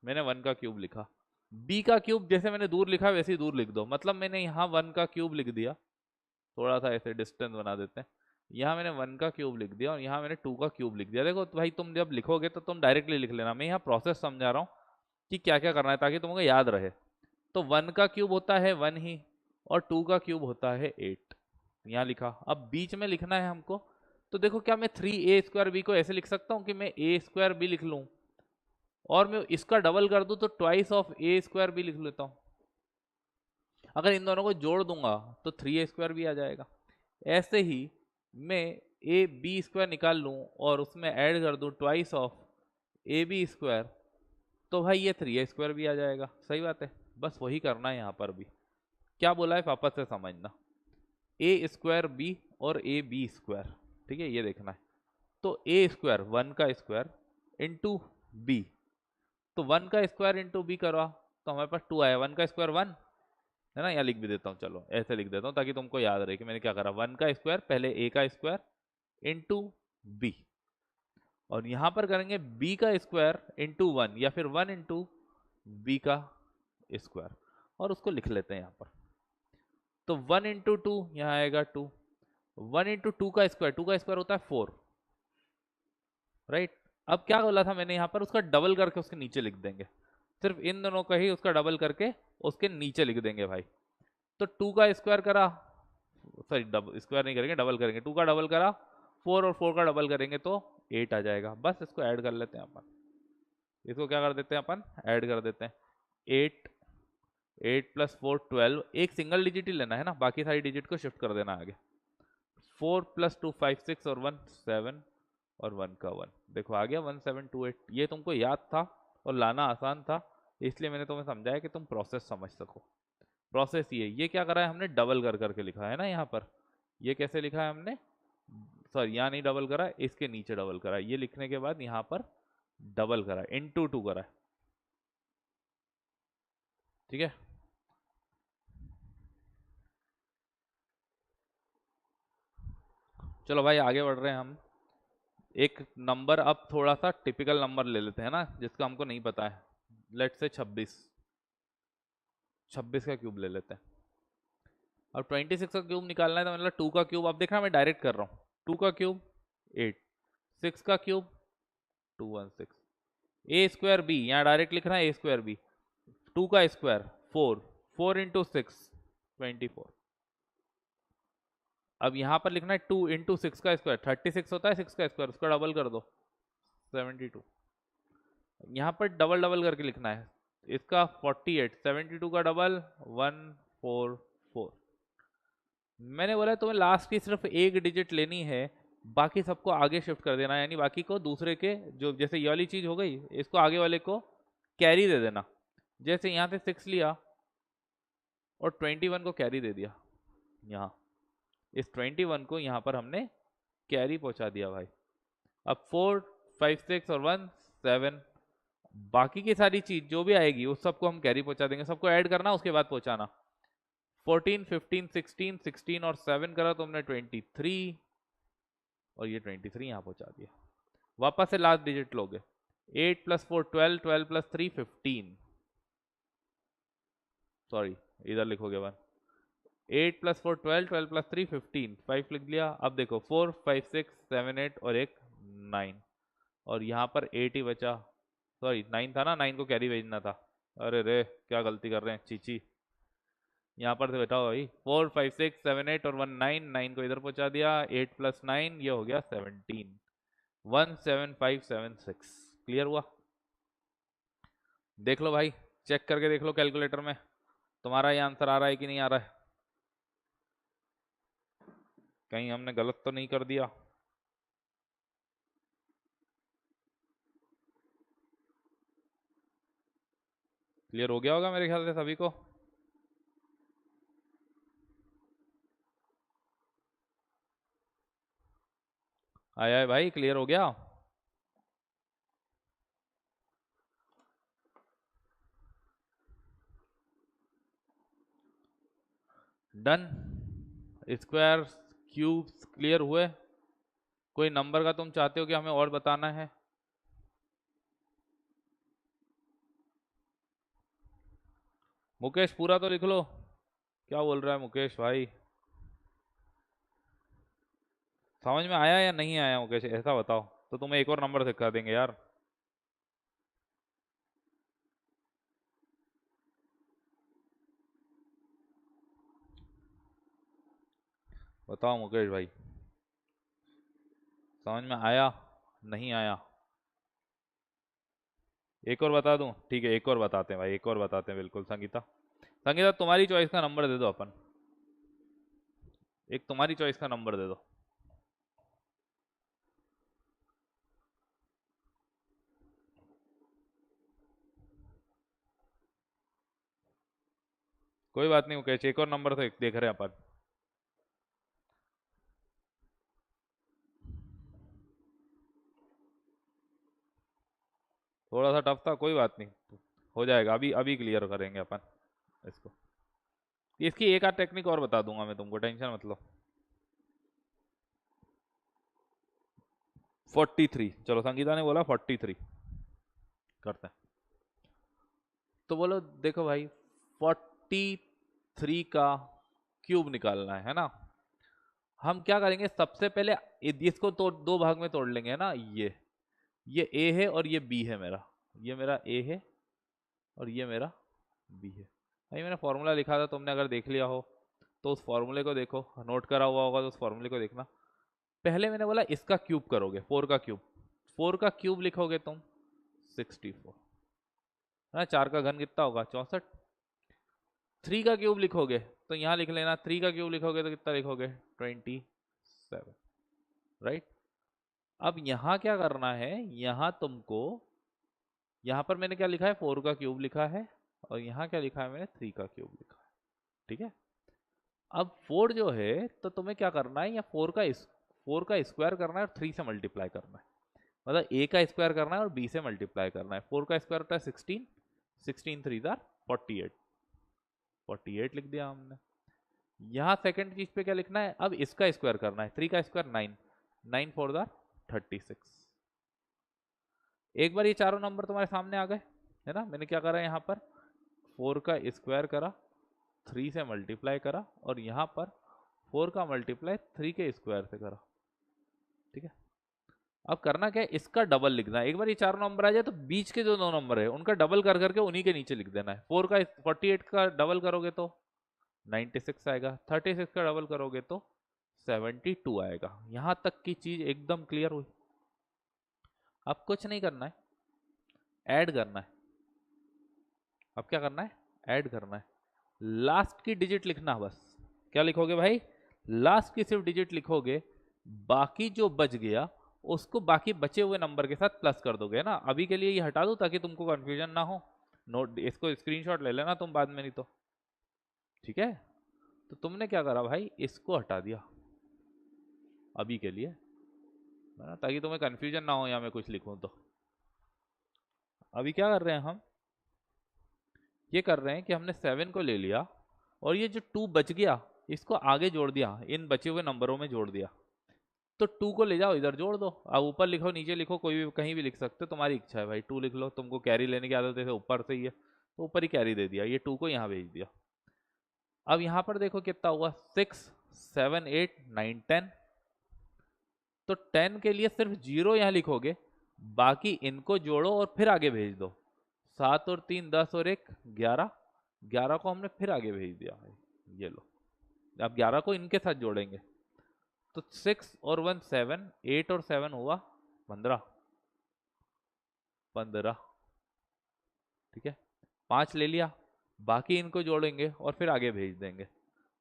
मैंने 1 का क्यूब लिखा। बी का क्यूब जैसे मैंने दूर लिखा वैसे ही दूर लिख दो। मतलब मैंने यहाँ 1 का क्यूब लिख दिया, थोड़ा सा ऐसे डिस्टेंस बना देते हैं। यहाँ मैंने 1 का क्यूब लिख दिया और यहाँ मैंने 2 का क्यूब लिख दिया। देखो तो भाई तुम जब लिखोगे तो तुम डायरेक्टली लिख लेना, मैं यहाँ प्रोसेस समझा रहा हूँ कि क्या क्या करना है ताकि तुमको याद रहे। तो 1 का क्यूब होता है 1 ही, और 2 का क्यूब होता है 8। यहाँ लिखा। अब बीच में लिखना है हमको, तो देखो क्या मैं 3a² b को ऐसे लिख सकता हूँ कि मैं a² b लिख लूँ और मैं इसका डबल कर दूँ तो ट्वाइस ऑफ a² b लिख लेता हूँ। अगर इन दोनों को जोड़ दूंगा तो 3a² b आ जाएगा। ऐसे ही मैं ab² निकाल लूँ और उसमें ऐड कर दूँ ट्वाइस ऑफ ab², तो भाई ये 3a² b आ जाएगा। सही बात है, बस वही करना है यहाँ पर भी। क्या बोला है वापस से समझना, a² b और ab², ठीक है, ये देखना है। तो a², 1 का स्क्वायर इंटू b, तो 1 का स्क्वायर इंटू b करवा तो हमारे पास 2 आया। 1 का स्क्वायर 1 है ना, यहाँ लिख भी देता हूँ, चलो ऐसे लिख देता हूँ ताकि तुमको याद रहे कि मैंने क्या करा। 1 का स्क्वायर पहले a का स्क्वायर इंटू b, और यहाँ पर करेंगे b का स्क्वायर इंटू 1 या फिर 1 इंटू b का स्क्वायर, और उसको लिख लेते हैं यहाँ पर। तो 1 इंटू 2 यहाँ आएगा 2, 1 इंटू 2 का स्क्वायर, 2 का स्क्वायर होता है 4, राइट। अब क्या बोला था मैंने, यहाँ पर उसका डबल करके उसके नीचे लिख देंगे, सिर्फ इन दोनों का ही उसका डबल करके उसके नीचे लिख देंगे भाई। तो 2 का स्क्वायर करा, सॉरी डबल स्क्वायर नहीं करेंगे, डबल करेंगे। 2 का डबल करा 4 और 4 का डबल करेंगे तो 8 आ जाएगा। बस इसको ऐड कर लेते हैं अपन, इसको क्या कर देते हैं अपन, ऐड कर देते हैं। 8, 8 प्लस 4 12, एक सिंगल डिजिट ही लेना है ना, बाकी सारी डिजिट को शिफ्ट कर देना आगे। 4 प्लस 2 5 6 और 1 7 और 1 का 1, देखो आ गया 1728। ये तुमको याद था और लाना आसान था, इसलिए मैंने तुम्हें समझाया कि तुम प्रोसेस समझ सको। प्रोसेस ये क्या करा है हमने, डबल कर करके लिखा है ना यहाँ पर। ये कैसे लिखा है हमने, सॉरी यहाँ नहीं डबल करा, इसके नीचे डबल करा। ये लिखने के बाद यहाँ पर डबल करा, इंटू 2 करा, ठीक है। चलो भाई आगे बढ़ रहे हैं हम। एक नंबर अब थोड़ा सा टिपिकल नंबर ले लेते हैं ना, जिसका हमको नहीं पता है। लेट से 26, 26 का क्यूब ले लेते हैं। अब 26 का क्यूब निकालना है तो मतलब 2 का क्यूब, अब देखना मैं डायरेक्ट कर रहा हूँ। 2 का क्यूब 8, 6 का क्यूब 216, a² b, यहाँ डायरेक्ट लिखना है a² b। 2 का स्क्वायर 4, 4 इंटू 6 24। अब यहाँ पर लिखना है 2 इंटू 6 का स्क्वायर, 36 होता है 6 का स्क्वायर, उसका डबल कर दो 72। यहाँ पर डबल डबल करके लिखना है इसका 48, 72 का डबल 144। मैंने बोला तुम्हें लास्ट की सिर्फ एक डिजिट लेनी है, बाकी सबको आगे शिफ्ट कर देना, यानी बाकी को दूसरे के, जो जैसे ये वाली चीज हो गई, इसको आगे वाले को कैरी दे देना। जैसे यहाँ से 6 लिया और 21 को कैरी दे दिया, यहाँ इस 21 को यहाँ पर हमने कैरी पहुंचा दिया भाई। अब 4 5 6 और 1 7, बाकी की सारी चीज जो भी आएगी उस सबको हम कैरी पहुंचा देंगे, सबको ऐड करना उसके बाद पहुंचाना। 14 15 16, 16 और 7 करा तो हमने 23, और ये 23 यहाँ पहुंचा दिया। वापस से लास्ट डिजिट लोगे, 8 प्लस 4 12, 12 प्लस 3 15, सॉरी इधर लिखोगे 1, 8 प्लस 4 12, 12 प्लस 3 15, 5 लिख लिया। अब देखो 4 5 6 7 8 और एक 9, और यहाँ पर 8 ही बचा, सॉरी 9 था ना, 9 को कैरी भेजना था। अरे रे क्या गलती कर रहे हैं चीची, यहाँ पर से बैठाओ भाई। 4 5 6 7 8 और 1 9, 9 को इधर पहुंचा दिया। 8 प्लस 9 ये हो गया 17, 17576। क्लियर हुआ? देख लो भाई, चेक करके देख लो कैलकुलेटर में तुम्हारा ये आंसर आ रहा है कि नहीं आ रहा है, कहीं हमने गलत तो नहीं कर दिया। क्लियर हो गया होगा मेरे ख्याल से सभी को। आया है भाई, क्लियर हो गया। डन, स्क्वायर क्यूब्स क्लियर हुए। कोई नंबर का तुम चाहते हो कि हमें और बताना है? मुकेश पूरा तो लिख लो। क्या बोल रहा है मुकेश भाई, समझ में आया या नहीं आया मुकेश, ऐसा बताओ तो तुम्हें एक और नंबर सिखा देंगे यार। बताओ मुकेश भाई, समझ में आया? नहीं आया? एक और बता दूं? ठीक है, एक और बताते हैं भाई, एक और बताते हैं बिल्कुल। संगीता, संगीता तुम्हारी चॉइस का नंबर दे दो अपन, एक तुम्हारी चॉइस का नंबर दे दो। कोई बात नहीं मुकेश, एक और नंबर तो एक देख रहे हैं अपन। थोड़ा सा टफ था, कोई बात नहीं, हो जाएगा, अभी अभी क्लियर करेंगे अपन इसको। इसकी एक आध टेक्निक और बता दूंगा मैं तुमको, टेंशन मत लो। 43, चलो संगीता ने बोला 43, करते हैं। तो बोलो देखो भाई, 43 का क्यूब निकालना है ना। हम क्या करेंगे, सबसे पहले इसको तो दो भाग में तोड़ लेंगे, है ना। ये ए है और ये बी है मेरा, ये मेरा ए है और ये मेरा बी है। भाई मैंने फॉर्मूला लिखा था, तुमने अगर देख लिया हो तो उस फॉर्मूले को देखो, नोट करा हुआ होगा तो उस फॉर्मूले को देखना। पहले मैंने बोला इसका क्यूब करोगे, 4 का क्यूब, 4 का क्यूब लिखोगे तुम 64, है ना। 4 का घन कितना होगा, 64। 3 का क्यूब लिखोगे तो यहाँ लिख लेना, 3 का क्यूब लिखोगे तो कितना लिखोगे, 27, राइट। अब यहाँ क्या करना है, यहाँ तुमको, यहाँ पर मैंने क्या लिखा है, 4 का क्यूब लिखा है, और यहाँ क्या लिखा है मैंने, 3 का क्यूब लिखा है, ठीक है। अब 4 जो है तो तुम्हें क्या करना है, या 4 का स्क्वायर करना है और 3 से मल्टीप्लाई करना है, मतलब ए का स्क्वायर करना है और बी से मल्टीप्लाई करना है। 4 का स्क्वायर होता है 16, 16 3 जार 48, 48 लिख दिया हमने। यहाँ सेकंड चीज पे क्या लिखना है, अब इसका स्क्वायर करना है, 3 का स्क्वायर 9, 9 4 जार 36। एक बार ये चारों नंबर तुम्हारे सामने आ गए, है ना। मैंने क्या करा यहाँ पर, 4 का स्क्वायर करा, 3 से मल्टीप्लाई करा, और यहाँ पर 4 का मल्टीप्लाई 3 के स्क्वायर से करा, ठीक है। अब करना क्या है, इसका डबल लिखना है। एक बार ये चारों नंबर आ जाए तो बीच के जो दो नंबर है उनका डबल कर करके उन्हीं के नीचे लिख देना है। 4 का 48 का डबल करोगे तो 96 आएगा, 36 का डबल करोगे तो 72 आएगा। यहां तक की चीज एकदम क्लियर हुई। अब कुछ नहीं करना है, ऐड करना है। अब क्या करना है, ऐड करना है, लास्ट की डिजिट लिखना बस। क्या लिखोगे भाई, लास्ट की सिर्फ डिजिट लिखोगे, बाकी जो बच गया उसको बाकी बचे हुए नंबर के साथ प्लस कर दोगे ना। अभी के लिए ये हटा दो ताकि तुमको कंफ्यूजन ना हो, नोट इसको स्क्रीनशॉट ले लेना तुम बाद में, नहीं तो ठीक है। तो तुमने क्या करा भाई, इसको हटा दिया अभी के लिए, है ना, ताकि तुम्हें कंफ्यूजन ना हो या मैं कुछ लिखूं तो। अभी क्या कर रहे हैं हम, ये कर रहे हैं कि हमने 7 को ले लिया और ये जो 2 बच गया इसको आगे जोड़ दिया, इन बचे हुए नंबरों में जोड़ दिया। तो 2 को ले जाओ इधर जोड़ दो, अब ऊपर लिखो नीचे लिखो, कोई भी कहीं भी लिख सकते हो, तुम्हारी इच्छा है भाई। 2 लिख लो, तुमको कैरी लेने की आदत है ऊपर से ही है तो ऊपर ही कैरी दे दिया, ये 2 को यहाँ भेज दिया। अब यहाँ पर देखो कितना हुआ, 6 7 8 9 10। तो 10 के लिए सिर्फ 0 यहाँ लिखोगे, बाकी इनको जोड़ो और फिर आगे भेज दो। 7 और 3 10 और 1 11, 11 को हमने फिर आगे भेज दिया है, ये लो। अब 11 को इनके साथ जोड़ेंगे तो 6 और 1 7, 8 और 7 हुआ 15, 15, ठीक है। 5 ले लिया, बाकी इनको जोड़ेंगे और फिर आगे भेज देंगे।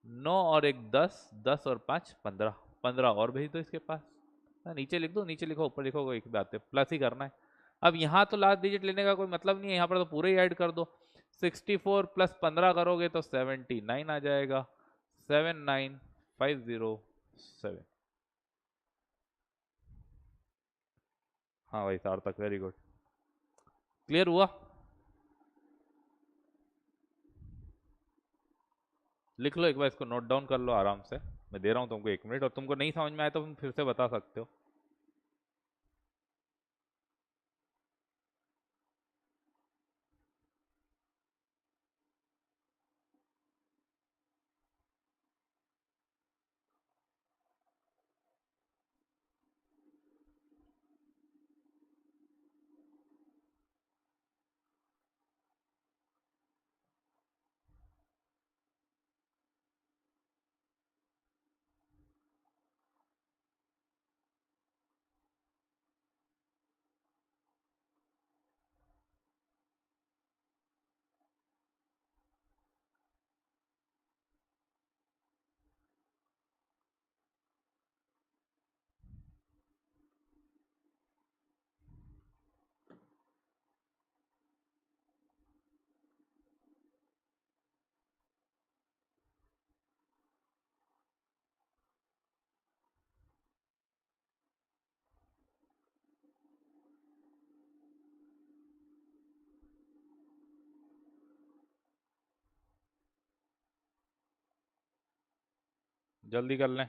9 और 1 10, 10 और 5 15, 15 और भेज दो इसके पास। नीचे लिख दो, नीचे लिखो ऊपर लिखो, कोई बात है, प्लस ही करना है। अब यहाँ तो लास्ट डिजिट लेने का कोई मतलब नहीं है, यहाँ पर तो पूरे ही ऐड कर दो। 64 प्लस 15 करोगे तो 79 आ जाएगा, 79507। हाँ भाई सार्थक, वेरी गुड, क्लियर हुआ। लिख लो एक बार, इसको नोट डाउन कर लो आराम से, मैं दे रहा हूँ तुमको 1 मिनट, और तुमको नहीं समझ में आया तो तुम फिर से बता सकते हो। जल्दी कर लें।